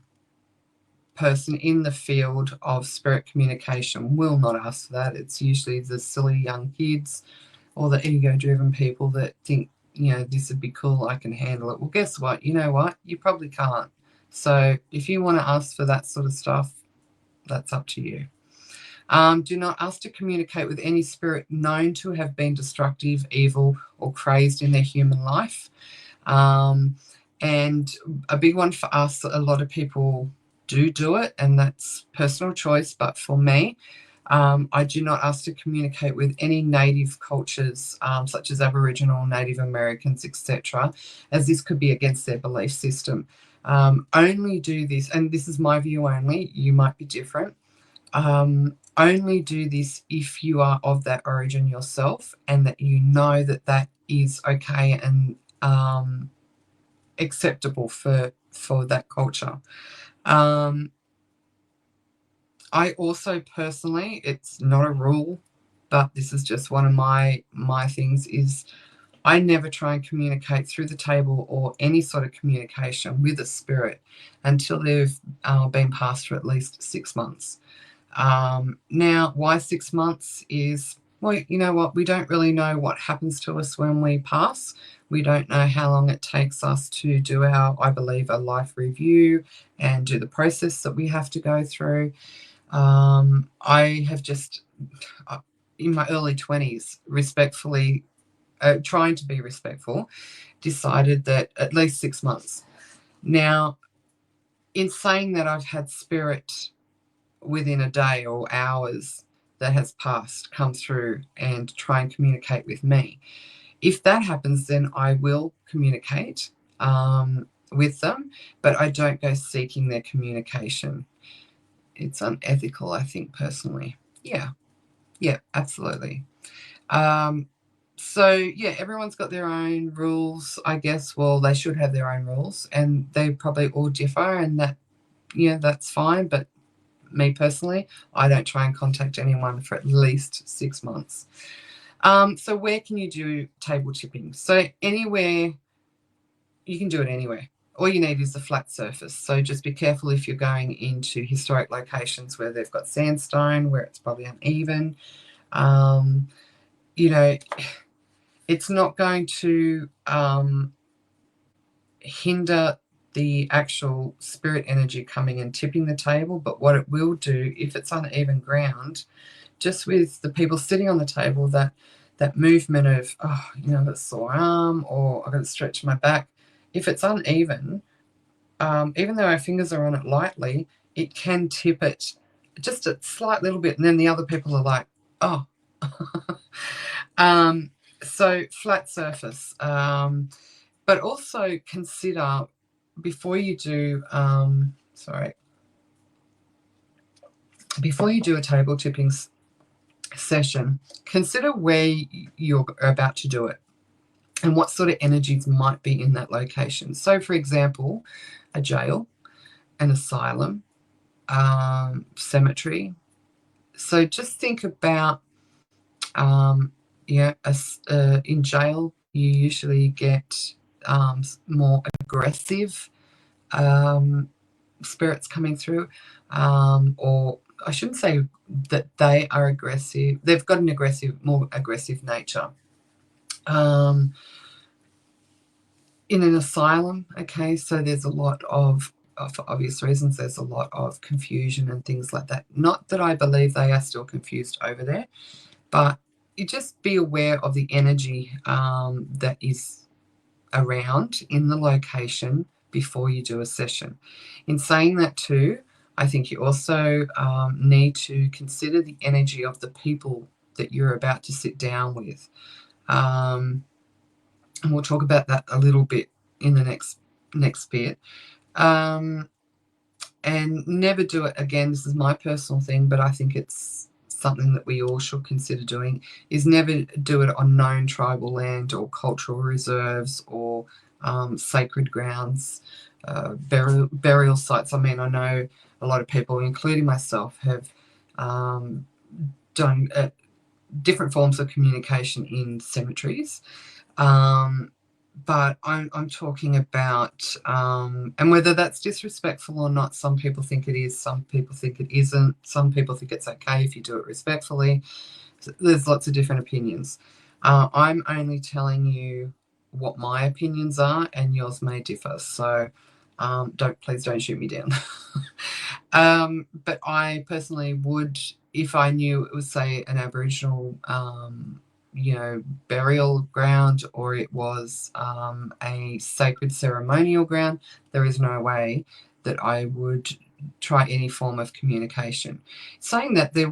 person in the field of spirit communication will not ask for that. It's usually the silly young kids or the ego-driven people that think, this would be cool, I can handle it. Well, guess what? You know what? You probably can't. So if you want to ask for that sort of stuff, that's up to you. Do not ask to communicate with any spirit known to have been destructive, evil, or crazed in their human life. And a big one for us, a lot of people do it, and that's personal choice. But for me, I do not ask to communicate with any native cultures, such as Aboriginal, Native Americans, etc., as this could be against their belief system. Only do this, and this is my view only, you might be different. Only do this if you are of that origin yourself and that you know that that is okay and acceptable for that culture. I also personally, it's not a rule, but this is just one of my things, is I never try and communicate through the table or any sort of communication with a spirit until they've been passed for at least 6 months. Now, why 6 months is, well, you know what? We don't really know what happens to us when we pass. We don't know how long it takes us to do our, I believe, a life review and do the process that we have to go through. I have just, in my early 20s, respectfully, trying to be respectful, decided that at least 6 months. Now, in saying that, I've had spirit within a day or hours that has passed come through and try and communicate with me. If that happens, then I will communicate with them, but I don't go seeking their communication. It's unethical, I think, personally. Yeah, absolutely. So yeah, everyone's got their own rules, I guess. Well, they should have their own rules, and they probably all differ, and that, yeah, that's fine. But me personally, I don't try and contact anyone for at least 6 months. So where can you do table tipping? So anywhere, you can do it anywhere. All you need is a flat surface. So just be careful if you're going into historic locations where they've got sandstone, where it's probably uneven. You know, it's not going to hinder the actual spirit energy coming and tipping the table, but what it will do, if it's uneven ground, just with the people sitting on the table, that movement of, oh, you know, I've got a sore arm or I've got to stretch my back, if it's uneven, even though our fingers are on it lightly, it can tip it just a slight little bit, and then the other people are like, oh. So flat surface. But also consider, before you do, before you do a table tipping session, consider where you're about to do it and what sort of energies might be in that location. So, for example, a jail, an asylum, cemetery. So just think about, in jail, you usually get more aggressive spirits coming through, or I shouldn't say that they are aggressive. They've got an more aggressive nature. In an asylum, okay, so there's a lot of, for obvious reasons, there's a lot of confusion and things like that. Not that I believe they are still confused over there, but you just be aware of the energy that is around in the location before you do a session. In saying that too, I think you also need to consider the energy of the people that you're about to sit down with. And we'll talk about that a little bit in the next bit. And never do it again. This is my personal thing, but I think it's something that we all should consider doing, is never do it on known tribal land or cultural reserves or sacred grounds, burial sites. I mean, I know a lot of people, including myself, have done different forms of communication in cemeteries. But I'm talking about, and whether that's disrespectful or not, some people think it is, some people think it isn't, some people think it's okay if you do it respectfully. So there's lots of different opinions. I'm only telling you what my opinions are, and yours may differ. So please don't shoot me down. But I personally would, if I knew it was, say, an Aboriginal burial ground, or it was a sacred ceremonial ground, there is no way that I would try any form of communication. Saying that, there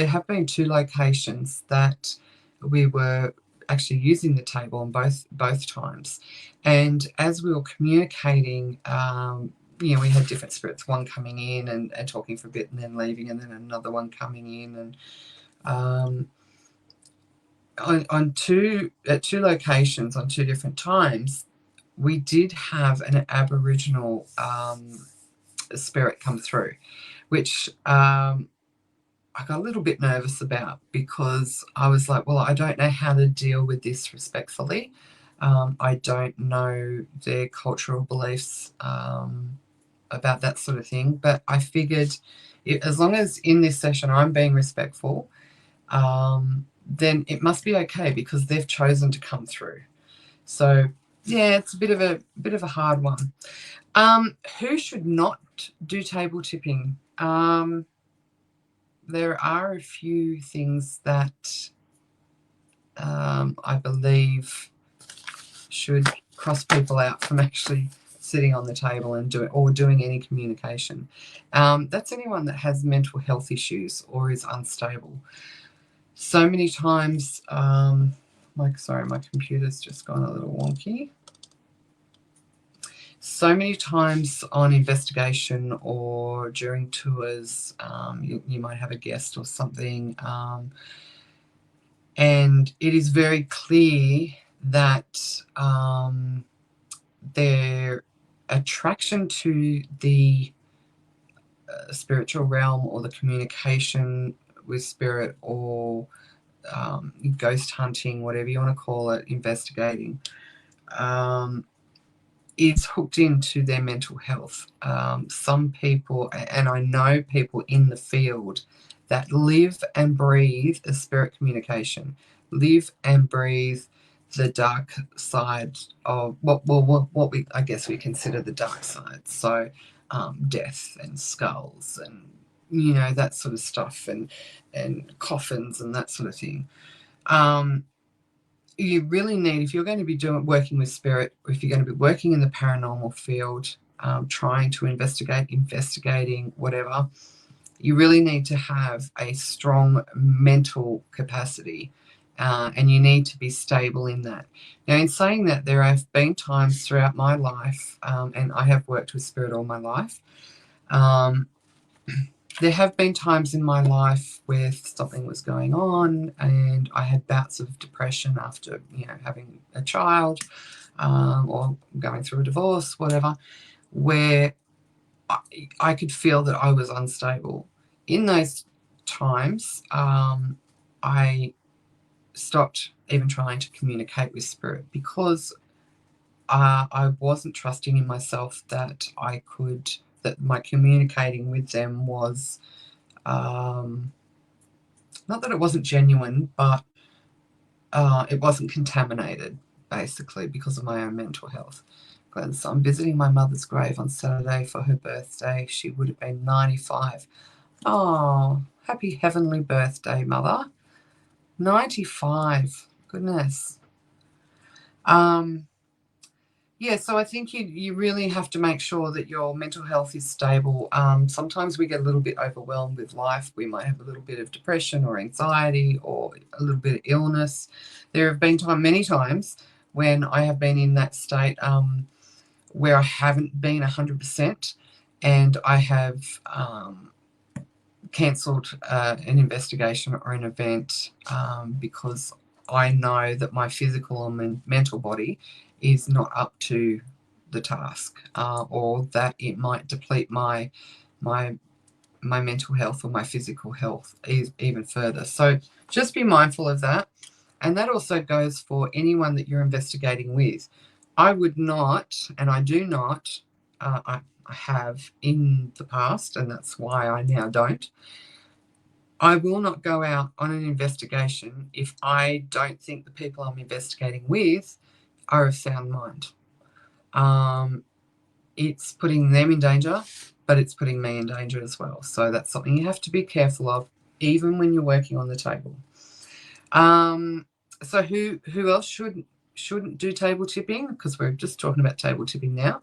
have been 2 locations that we were actually using the table on both times, and as we were communicating, we had different spirits, one coming in and talking for a bit and then leaving, and then another one coming in, and at 2 locations on 2 different times, we did have an Aboriginal spirit come through, which I got a little bit nervous about, because I was like, well, I don't know how to deal with this respectfully. I don't know their cultural beliefs about that sort of thing, but I figured as long as in this session I'm being respectful, then it must be okay, because they've chosen to come through. So yeah, it's a bit of a hard one. Who should not do table tipping? There are a few things that I believe should cross people out from actually sitting on the table and doing any communication. That's anyone that has mental health issues or is unstable. So many times, my computer's just gone a little wonky. So many times on investigation or during tours, you might have a guest or something, and it is very clear that their attraction to the spiritual realm, or the communication with spirit, or ghost hunting, whatever you want to call it, investigating, is hooked into their mental health. Some people, and I know people in the field that live and breathe a spirit communication, live and breathe the dark side of what I guess we consider the dark side. So death and skulls and that sort of stuff, and coffins and that sort of thing. You really need, if you're going to be working with spirit, or if you're going to be working in the paranormal field, trying to investigating whatever, you really need to have a strong mental capacity, and you need to be stable in that. Now, in saying that, there have been times throughout my life, and I have worked with spirit all my life, there have been times in my life where something was going on, and I had bouts of depression after, having a child, or going through a divorce, whatever, where I could feel that I was unstable. In those times, I stopped even trying to communicate with spirit, because I wasn't trusting in myself that my communicating with them was, not that it wasn't genuine, but it wasn't contaminated, basically, because of my own mental health. So I'm visiting my mother's grave on Saturday for her birthday. She would have been 95. Oh, happy heavenly birthday, Mother. 95. Goodness. Yeah, so I think you really have to make sure that your mental health is stable. Sometimes we get a little bit overwhelmed with life. We might have a little bit of depression or anxiety or a little bit of illness. There have been many times when I have been in that state, where I haven't been 100%, and I have cancelled an investigation or an event, because I know that my physical and mental body is not up to the task, or that it might deplete my mental health or my physical health even further. So just be mindful of that. And that also goes for anyone that you're investigating with. I would not, and I do not, I have in the past, and that's why I now don't, I will not go out on an investigation if I don't think the people I'm investigating with are of sound mind. It's putting them in danger, but it's putting me in danger as well. So that's something you have to be careful of, even when you're working on the table. So who else shouldn't do table tipping? Because we're just talking about table tipping now.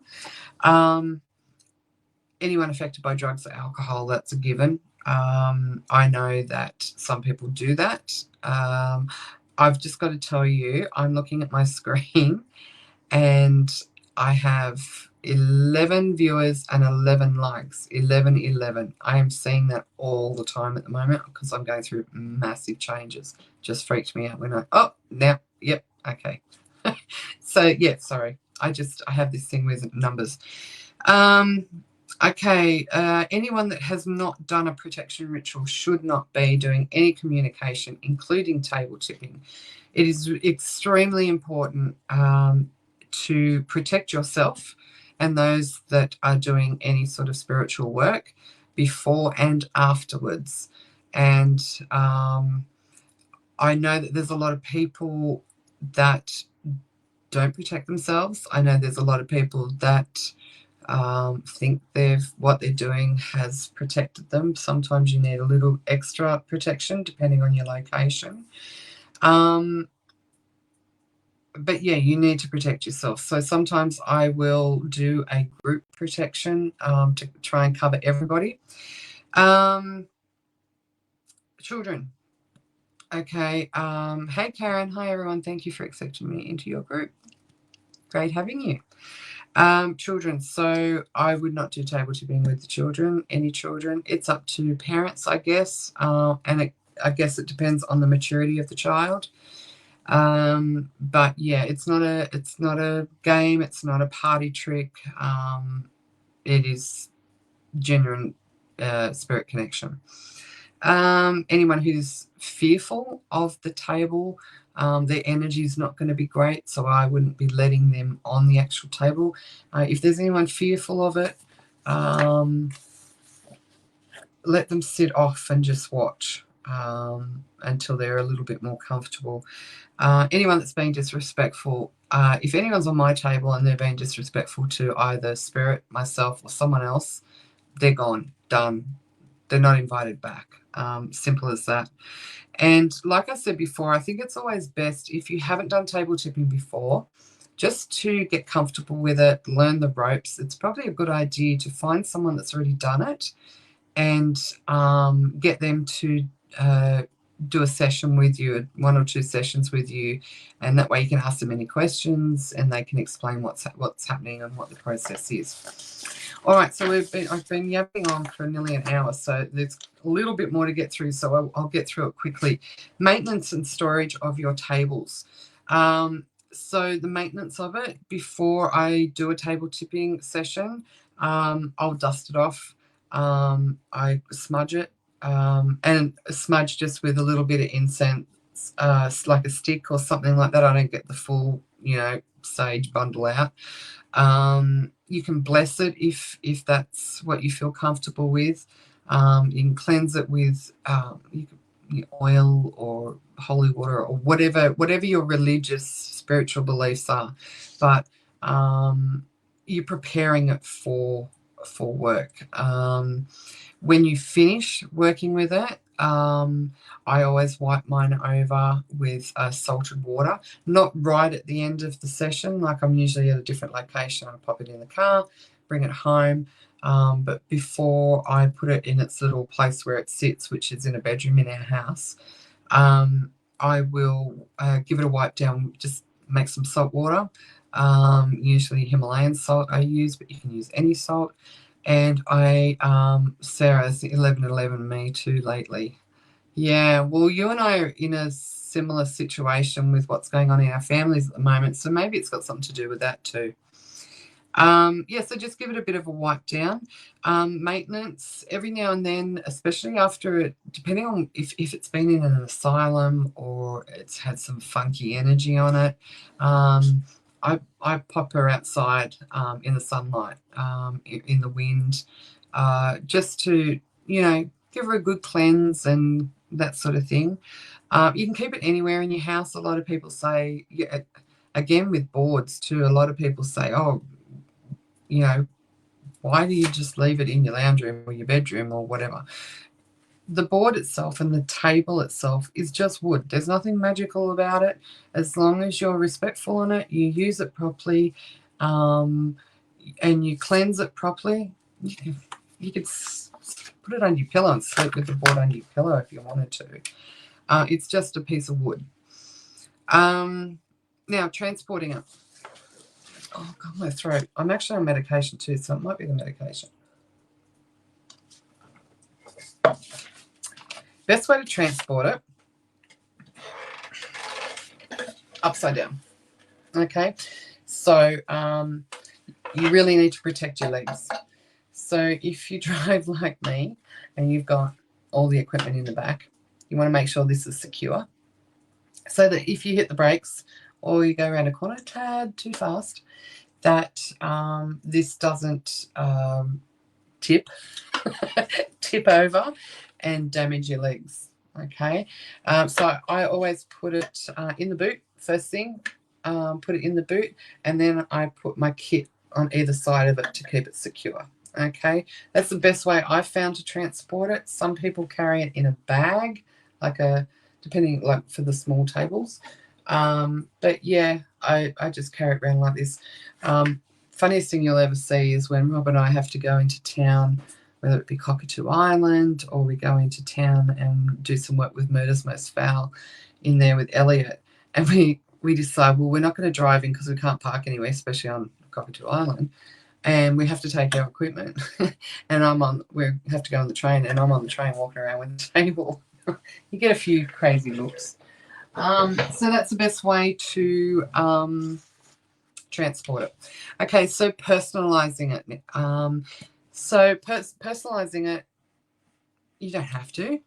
anyone affected by drugs or alcohol, that's a given. I know that some people do that. I've just got to tell you, I'm looking at my screen and I have 11 viewers and 11 likes. 11. I am seeing that all the time at the moment because I'm going through massive changes. Just freaked me out when yep, okay. So yeah, sorry. I have this thing with numbers. Okay, anyone that has not done a protection ritual should not be doing any communication, including table tipping. It is extremely important to protect yourself and those that are doing any sort of spiritual work before and afterwards. And I know that there's a lot of people that don't protect themselves. I know there's a lot of people that think what they're doing has protected them. Sometimes you need a little extra protection depending on your location. But yeah, you need to protect yourself. So sometimes I will do a group protection to try and cover everybody. Children. Okay. Hey, Karen. Hi, everyone. Thank you for accepting me into your group. Great having you. Children. So I would not do table tipping with the children, any children. It's up to parents, I guess. And I guess it depends on the maturity of the child. But yeah, it's not a game. It's not a party trick. It is genuine spirit connection. Anyone who's fearful of the table, their energy is not going to be great, so I wouldn't be letting them on the actual table. If there's anyone fearful of it, let them sit off and just watch until they're a little bit more comfortable. Anyone that's being disrespectful, if anyone's on my table and they're being disrespectful to either spirit, myself, or someone else, they're gone, done. They're not invited back. Simple as that. And like I said before, I think it's always best if you haven't done table tipping before, just to get comfortable with it, learn the ropes. It's probably a good idea to find someone that's already done it and get them to do a session with you, 1 or 2 sessions with you, and that way you can ask them any questions and they can explain what's happening and what the process is. All right, so I've been yapping on for nearly an hour, so there's a little bit more to get through, so I'll get through it quickly. Maintenance and storage of your tables. So the maintenance of it, before I do a table tipping session, I'll dust it off. I smudge it, and smudge just with a little bit of incense, like a stick or something like that. I don't get the full, sage bundle out. You can bless it if that's what you feel comfortable with. You can cleanse it with oil or holy water or whatever your religious spiritual beliefs are, but you're preparing it for work. When you finish working with it, I always wipe mine over with salted water, not right at the end of the session. Like I'm usually at a different location. I pop it in the car, bring it home. But before I put it in its little place where it sits, which is in a bedroom in our house, I will give it a wipe down, just make some salt water. Usually Himalayan salt I use, but you can use any salt. And Sarah's 11 me too lately. Yeah, well, you and I are in a similar situation with what's going on in our families at the moment, so maybe it's got something to do with that too. So just give it a bit of a wipe down. Maintenance every now and then, especially after it, depending on if it's been in an asylum or it's had some funky energy on it. I pop her outside in the sunlight, in the wind, just to, give her a good cleanse and that sort of thing. You can keep it anywhere in your house. A lot of people say, again with boards too, a lot of people say, why do you just leave it in your lounge room or your bedroom or whatever? The board itself and the table itself is just wood. There's nothing magical about it. As long as you're respectful on it, you use it properly, and you cleanse it properly, you could put it under your pillow and sleep with the board under your pillow if you wanted to. It's just a piece of wood. Now, transporting it. Oh, God, my throat. I'm actually on medication too, so it might be the medication. Best way to transport it, upside down. Okay, so you really need to protect your legs. So if you drive like me and you've got all the equipment in the back, you want to make sure this is secure so that if you hit the brakes or you go around a corner a tad too fast, that this doesn't tip over and damage your legs. Okay, so I always put it in the boot first thing, put it in the boot, and then I put my kit on either side of it to keep it secure. Okay, that's the best way I've found to transport it. Some people carry it in a bag, like depending, like for the small tables. But yeah, I just carry it around like this. Funniest thing you'll ever see is when Rob and I have to go into town, whether it be Cockatoo Island or we go into town and do some work with Murders Most Foul in there with Elliot, and we decide, well, we're not going to drive in because we can't park anywhere, especially on Cockatoo Island, and we have to take our equipment. And we have to go on the train, and I'm on the train walking around with the table. You get a few crazy looks. So that's the best way to transport it. Okay, so personalizing it. Personalizing it, you don't have to,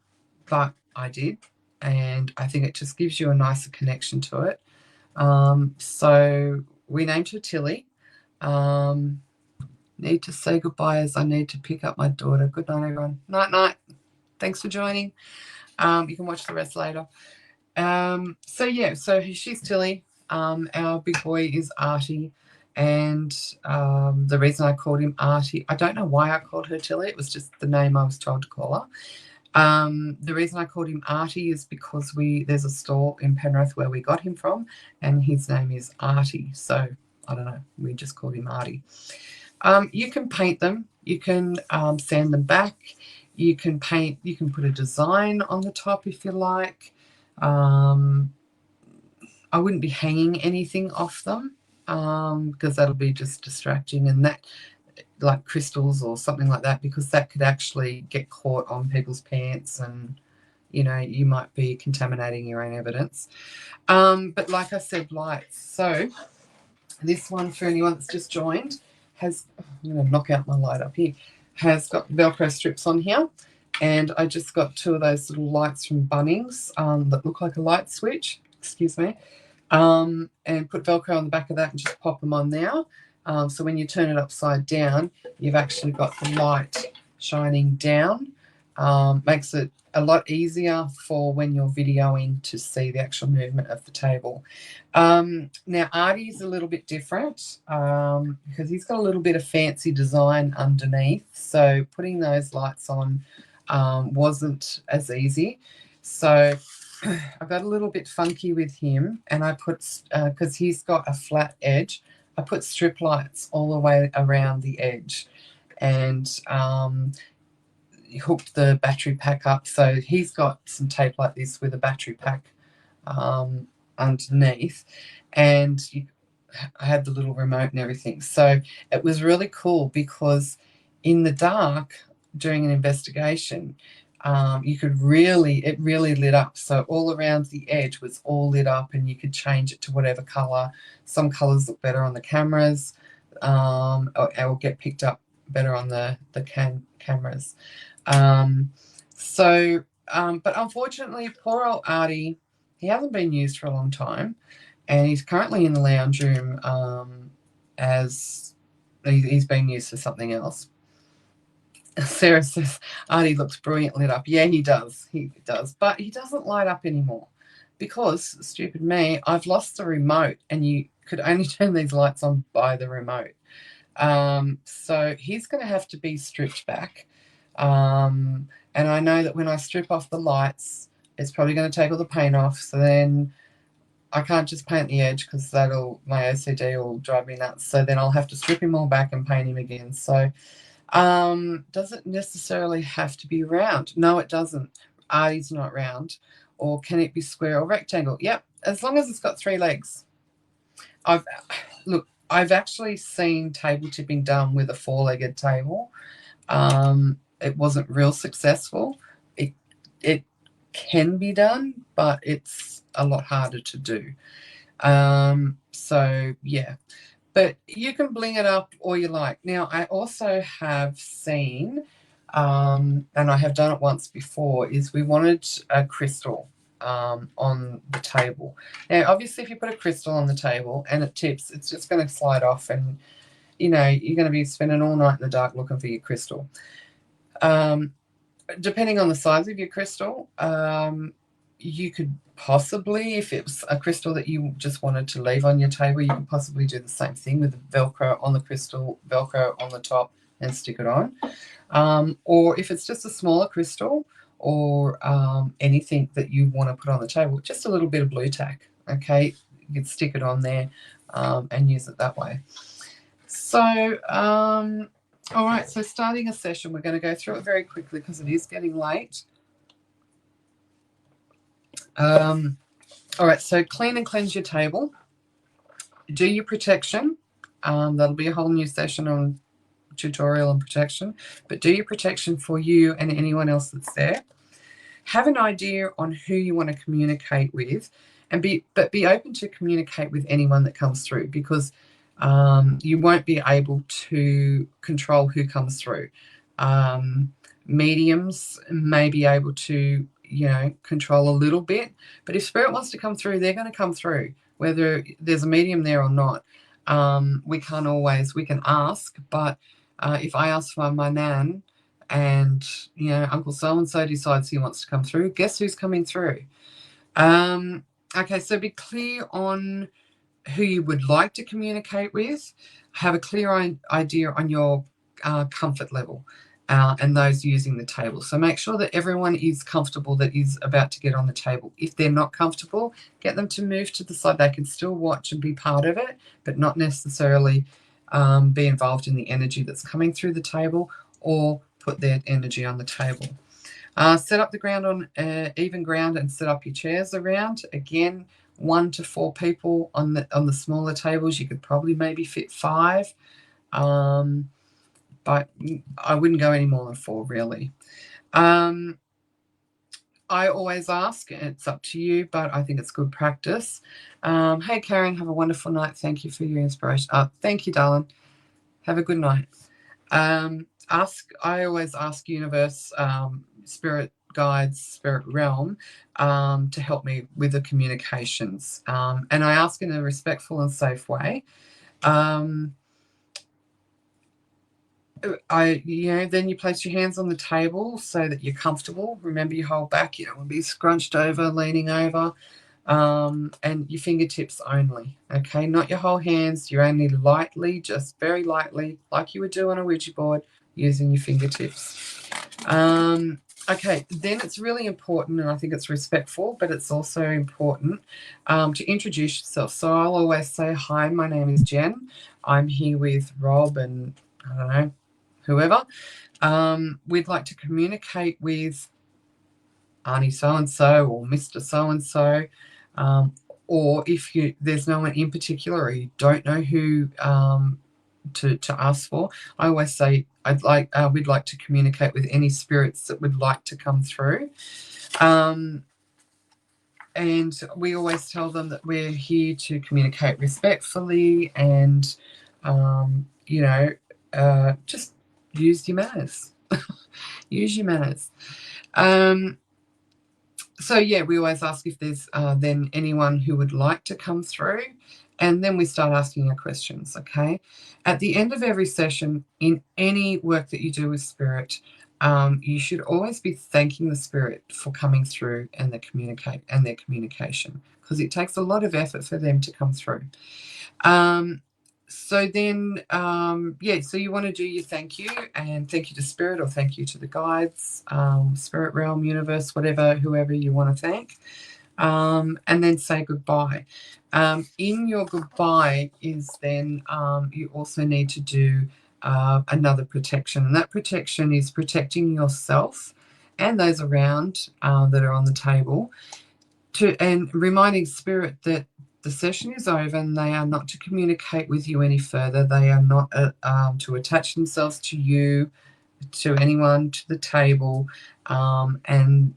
but I did, and I think it just gives you a nicer connection to it. So we named her Tilly. Need to say goodbye as I need to pick up my daughter. Good night, everyone. Night, night. Thanks for joining. You can watch the rest later. So she's Tilly. Our big boy is Artie. And the reason I called him Artie, I don't know why I called her Tilly. It was just the name I was told to call her. The reason I called him Artie is because there's a store in Penrith where we got him from, and his name is Artie. So I don't know. We just called him Artie. You can paint them. You can sand them back. You can paint. You can put a design on the top if you like. I wouldn't be hanging anything off them because that'll be just distracting, and that, like crystals or something like that, because that could actually get caught on people's pants, and you might be contaminating your own evidence. But like I said, lights. So this one, for anyone that's just joined, has, I'm going to knock out my light up here, has got Velcro strips on here. And I just got 2 of those little lights from Bunnings that look like a light switch, excuse me, and put Velcro on the back of that and just pop them on now. So when you turn it upside down, you've actually got the light shining down. Makes it a lot easier for when you're videoing to see the actual movement of the table. Now, Artie's a little bit different because he's got a little bit of fancy design underneath. So putting those lights on wasn't as easy. So I got a little bit funky with him, and I put, because he's got a flat edge, I put strip lights all the way around the edge, and hooked the battery pack up. So he's got some tape like this with a battery pack underneath, and I had the little remote and everything. So it was really cool because in the dark during an investigation, it really lit up. So all around the edge was all lit up, and you could change it to whatever color. Some colors look better on the cameras, or get picked up better on the cameras. But unfortunately, poor old Artie, he hasn't been used for a long time, and he's currently in the lounge room as he's being used for something else. Sarah says, Artie looks brilliant lit up. Yeah, he does. He does. But he doesn't light up anymore because, stupid me, I've lost the remote, and you could only turn these lights on by the remote. So he's going to have to be stripped back. And I know that when I strip off the lights, it's probably going to take all the paint off. So then I can't just paint the edge because my OCD will drive me nuts. So then I'll have to strip him all back and paint him again. So Does it necessarily have to be round? No, it doesn't. Artie's not round. Or can it be square or rectangle? Yep, as long as it's got 3 legs. I've actually seen table tipping done with a 4-legged table. It wasn't real successful. It can be done, but it's a lot harder to do. So yeah, but you can bling it up all you like. Now, I also have seen, and I have done it once before, is we wanted a crystal on the table. Now, obviously, if you put a crystal on the table and it tips, it's just going to slide off, and you're going to be spending all night in the dark looking for your crystal. Depending on the size of your crystal, you could possibly, if it was a crystal that you just wanted to leave on your table, you could possibly do the same thing with the Velcro on the crystal, Velcro on the top, and stick it on. Or if it's just a smaller crystal, or anything that you want to put on the table, just a little bit of blue tack, okay? You can stick it on there and use it that way. So, all right, so starting a session, we're going to go through it very quickly because it is getting late. All right, so clean and cleanse your table. Do your protection. That'll be a whole new session on tutorial on protection, but do your protection for you and anyone else that's there. Have an idea on who you want to communicate with, and be open to communicate with anyone that comes through, because you won't be able to control who comes through. Mediums may be able to, control a little bit, but if spirit wants to come through, they're going to come through, whether there's a medium there or not. We can ask, but if I ask for my nan, and Uncle so-and-so decides he wants to come through, guess who's coming through? Okay, so be clear on who you would like to communicate with. Have a clear idea on your comfort level, and those using the table. So make sure that everyone is comfortable that is about to get on the table. If they're not comfortable, get them to move to the side. They can still watch and be part of it, but not necessarily be involved in the energy that's coming through the table, or put their energy on the table. Set up the ground on even ground, and set up your chairs around. Again, 1 to 4 people on the smaller tables. You could probably maybe fit 5, but I wouldn't go any more than 4, really. I always ask, it's up to you, but I think it's good practice. Hey, Karen, have a wonderful night. Thank you for your inspiration. Thank you, darling. Have a good night. I always ask universe, spirit guides, spirit realm, to help me with the communications, and I ask in a respectful and safe way. Then you place your hands on the table so that you're comfortable. Remember, your whole back, will be scrunched over, leaning over, and your fingertips only, okay? Not your whole hands. You're only lightly, just very lightly, like you would do on a Ouija board, using your fingertips. Okay, then it's really important, and I think it's respectful, but it's also important to introduce yourself. So I'll always say, hi, my name is Jen. I'm here with Rob and, I don't know, whoever. We'd like to communicate with Auntie so-and-so or Mr. so-and-so, or if there's no one in particular, or you don't know who to ask for, I always say we'd like to communicate with any spirits that would like to come through. And we always tell them that we're here to communicate respectfully, and just use your manners. Use your manners. So yeah, we always ask if there's then anyone who would like to come through, and then we start asking our questions, okay? At the end of every session, in any work that you do with spirit, you should always be thanking the spirit for coming through and their communication, because it takes a lot of effort for them to come through. So then, so you want to do your thank you, and thank you to spirit, or thank you to the guides, spirit realm, universe, whoever you want to thank, and then say goodbye. In your goodbye is then you also need to do another protection. And that protection is protecting yourself and those around that are on the table, and reminding spirit that the session is over and they are not to communicate with you any further. They are not to attach themselves to you, to anyone, to the table, and,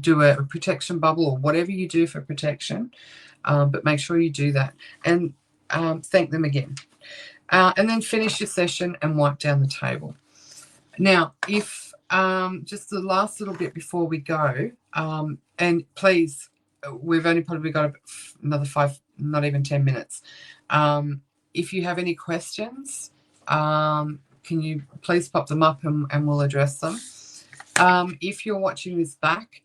do a protection bubble or whatever you do for protection, but make sure you do that and thank them again. And then finish your session and wipe down the table. Now, if just the last little bit before we go, and please, we've only probably got another 5, not even 10 minutes. If you have any questions, can you please pop them up and we'll address them. If you're watching this back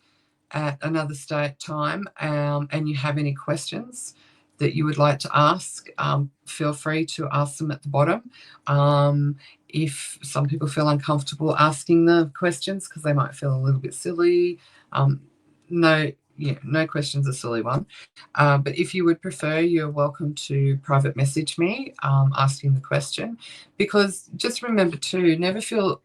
at another time and you have any questions that you would like to ask, feel free to ask them at the bottom. If some people feel uncomfortable asking the questions because they might feel a little bit silly, no question's a silly one. But if you would prefer, you're welcome to private message me asking the question, because just remember too, never feel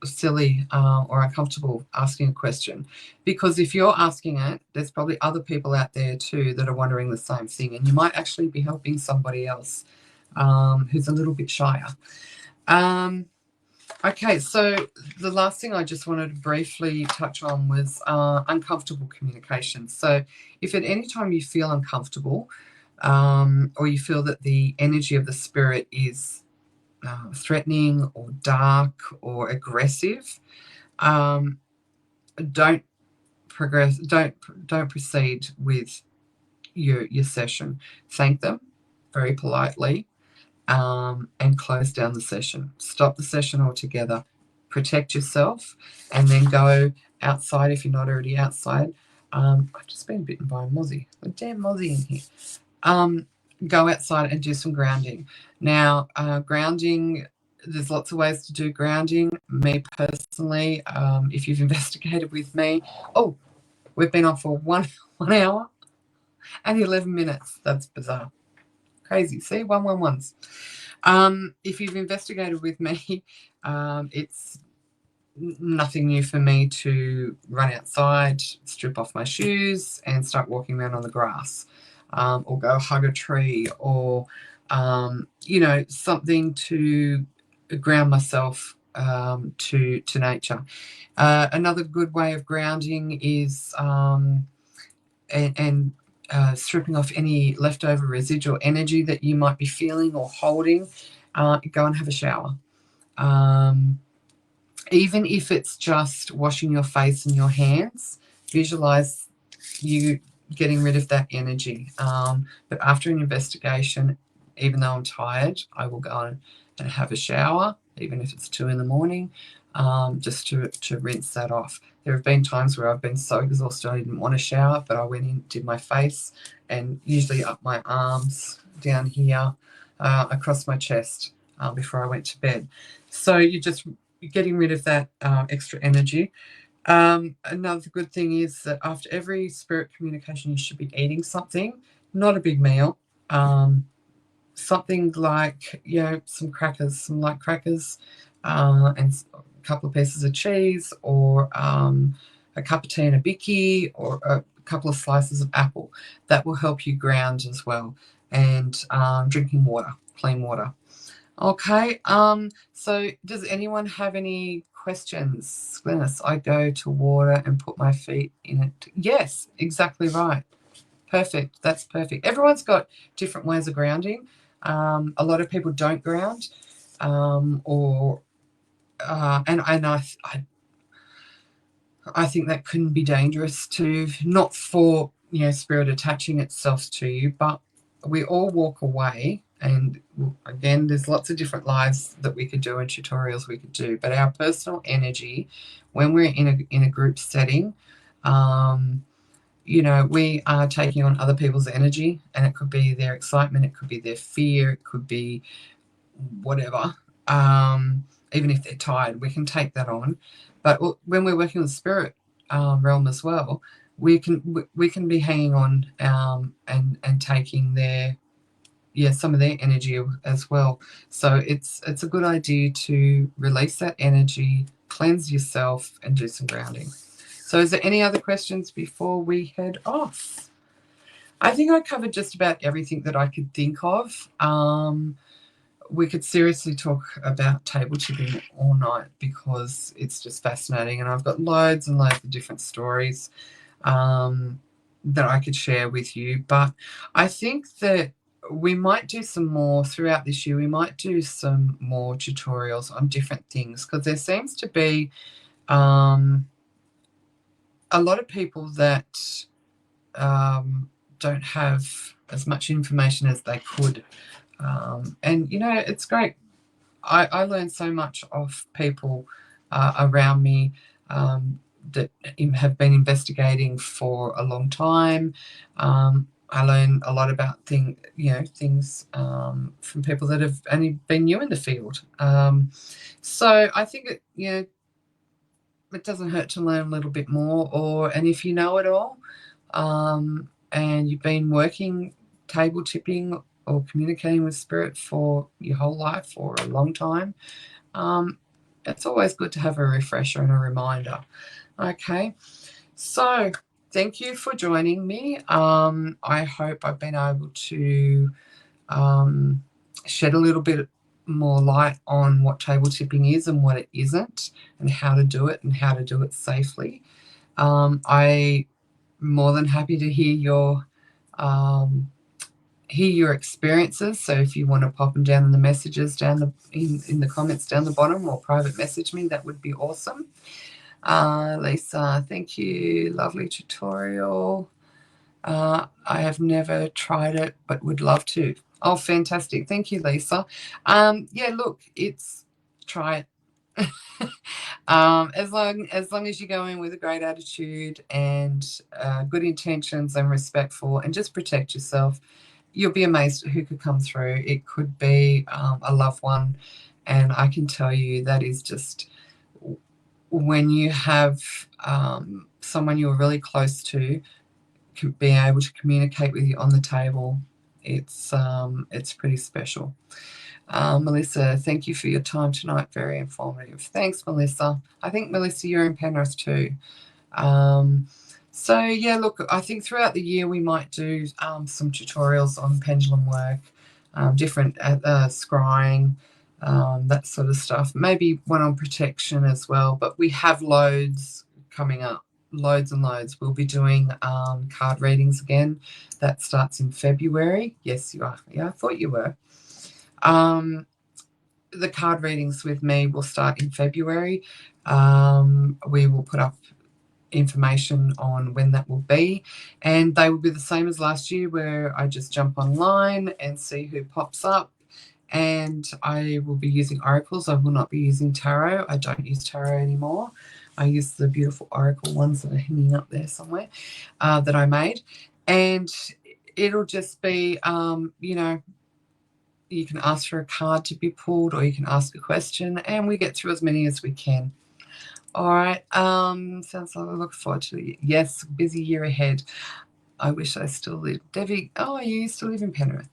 silly or uncomfortable asking a question, because if you're asking it, there's probably other people out there too that are wondering the same thing, and you might actually be helping somebody else who's a little bit shyer. Okay, so the last thing I just wanted to briefly touch on was uncomfortable communication. So if at any time you feel uncomfortable or you feel that the energy of the spirit is threatening or dark or aggressive, don't proceed with your session. Thank them very politely and close down the session. Stop the session altogether. Protect yourself, and then go outside if you're not already outside. I've just been bitten by a mozzie. A damn mozzie in here. Go outside and do some grounding. Now, grounding, there's lots of ways to do grounding. Me personally, if you've investigated with me, we've been on for 1 hour and 11 minutes. That's bizarre. Crazy. See, 111s. If you've investigated with me, it's nothing new for me to run outside, strip off my shoes and start walking around on the grass, or go hug a tree, or something to ground myself to nature. Another good way of grounding is stripping off any leftover residual energy that you might be feeling or holding. Go and have a shower. Even if it's just washing your face and your hands, visualize you getting rid of that energy. But after an investigation, even though I'm tired, I will go and have a shower, even if it's 2 a.m, just to rinse that off. There have been times where I've been so exhausted I didn't want to shower, but I went in, did my face, and usually up my arms, down here, across my chest before I went to bed. So you're getting rid of that extra energy. Another good thing is that after every spirit communication, you should be eating something, not a big meal. Something like, some crackers, some light crackers, and a couple of pieces of cheese, or a cup of tea and a bicky, or a couple of slices of apple. That will help you ground as well. And drinking water, clean water. Okay, so does anyone have any questions? Glennis, I go to water and put my feet in it. Yes, exactly right. Perfect. That's perfect. Everyone's got different ways of grounding. A lot of people don't ground, and I think that can be dangerous too, not for spirit attaching itself to you, but we all walk away. And again, there's lots of different lives that we could do and tutorials we could do, but our personal energy, when we're in a group setting, we are taking on other people's energy, and it could be their excitement, it could be their fear, it could be whatever. Even if they're tired, we can take that on. But when we're working with the spirit realm as well, we can be hanging on and taking their some of their energy as well. So it's a good idea to release that energy, cleanse yourself, and do some grounding. So is there any other questions before we head off? I think I covered just about everything that I could think of. We could seriously talk about table tipping all night because it's just fascinating, and I've got loads and loads of different stories that I could share with you. But I think that we might do some more throughout this year. We might do some more tutorials on different things, because there seems to be a lot of people that don't have as much information as they could. And, you know, it's great. I learned so much of people around me that have been investigating for a long time. I learn a lot about things from people that have only been new in the field. So I think it doesn't hurt to learn a little bit more. And if you know it all, and you've been working table tipping or communicating with spirit for your whole life or a long time, it's always good to have a refresher and a reminder. Okay, so thank you for joining me. I hope I've been able to shed a little bit more light on what table tipping is and what it isn't, and how to do it and how to do it safely. I'm more than happy to hear your experiences. So if you want to pop them down in the messages down in the comments down the bottom, or private message me, that would be awesome. Lisa, thank you. Lovely tutorial. I have never tried it, but would love to. Oh, fantastic. Thank you, Lisa. Yeah, look, try it. As long as you go in with a great attitude and good intentions and respectful, and just protect yourself, you'll be amazed at who could come through. It could be a loved one, and I can tell you that is just, when you have someone you're really close to being able to communicate with you on the table, it's pretty special. Melissa, thank you for your time tonight. Very informative. Thanks, Melissa. I think, Melissa, you're in Penrith too. So, yeah, look, I think throughout the year we might do some tutorials on pendulum work, different scrying, that sort of stuff. Maybe one on protection as well. But we have loads coming up. Loads and loads. We'll be doing card readings again. That starts in February. Yes, you are. Yeah, I thought you were. The card readings with me will start in February. We will put up information on when that will be, and they will be the same as last year, where I just jump online and see who pops up, and I will be using oracles. I will not be using tarot. I don't use tarot anymore. I use the beautiful oracle ones that are hanging up there somewhere that I made, and it'll just be you can ask for a card to be pulled, or you can ask a question, and we get through as many as we can. All right. Sounds like I look forward to it. Yes, busy year ahead. I wish I still lived. Debbie, oh, you used to live in Penrith.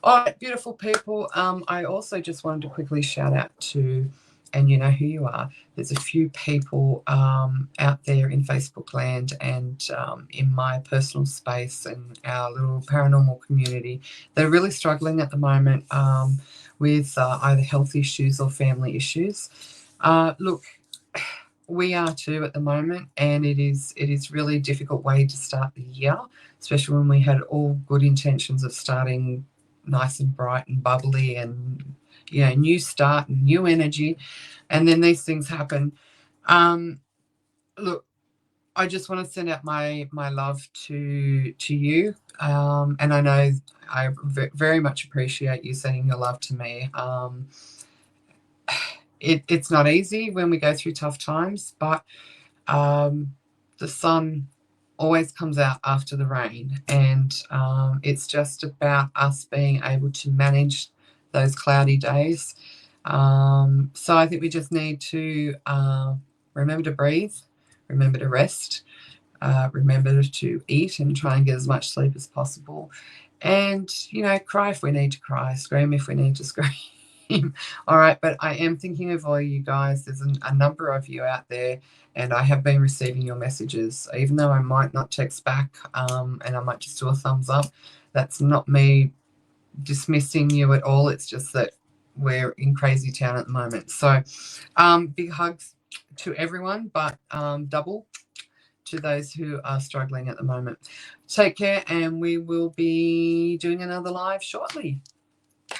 All right, beautiful people. I also just wanted to quickly shout out to, and you know who you are, there's a few people out there in Facebook land and in my personal space and our little paranormal community. They're really struggling at the moment with either health issues or family issues. Look, we are too at the moment, and it is really a difficult way to start the year, especially when we had all good intentions of starting nice and bright and bubbly and new start and new energy, and then these things happen. Look, I just want to send out my love to you, and I know I very much appreciate you sending your love to me. It's not easy when we go through tough times, but the sun always comes out after the rain, and it's just about us being able to manage those cloudy days. So I think we just need to remember to breathe, remember to rest, remember to eat and try and get as much sleep as possible, And, you know, cry if we need to cry, scream if we need to scream. All right, but I am thinking of all you guys. There's a number of you out there, and I have been receiving your messages, even though I might not text back, and I might just do a thumbs up. That's not me dismissing you at all. It's just that we're in crazy town at the moment. So big hugs to everyone, but double to those who are struggling at the moment. Take care, and we will be doing another live shortly.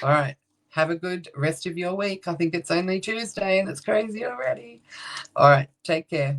All right. Have a good rest of your week. I think it's only Tuesday and it's crazy already. All right. Take care.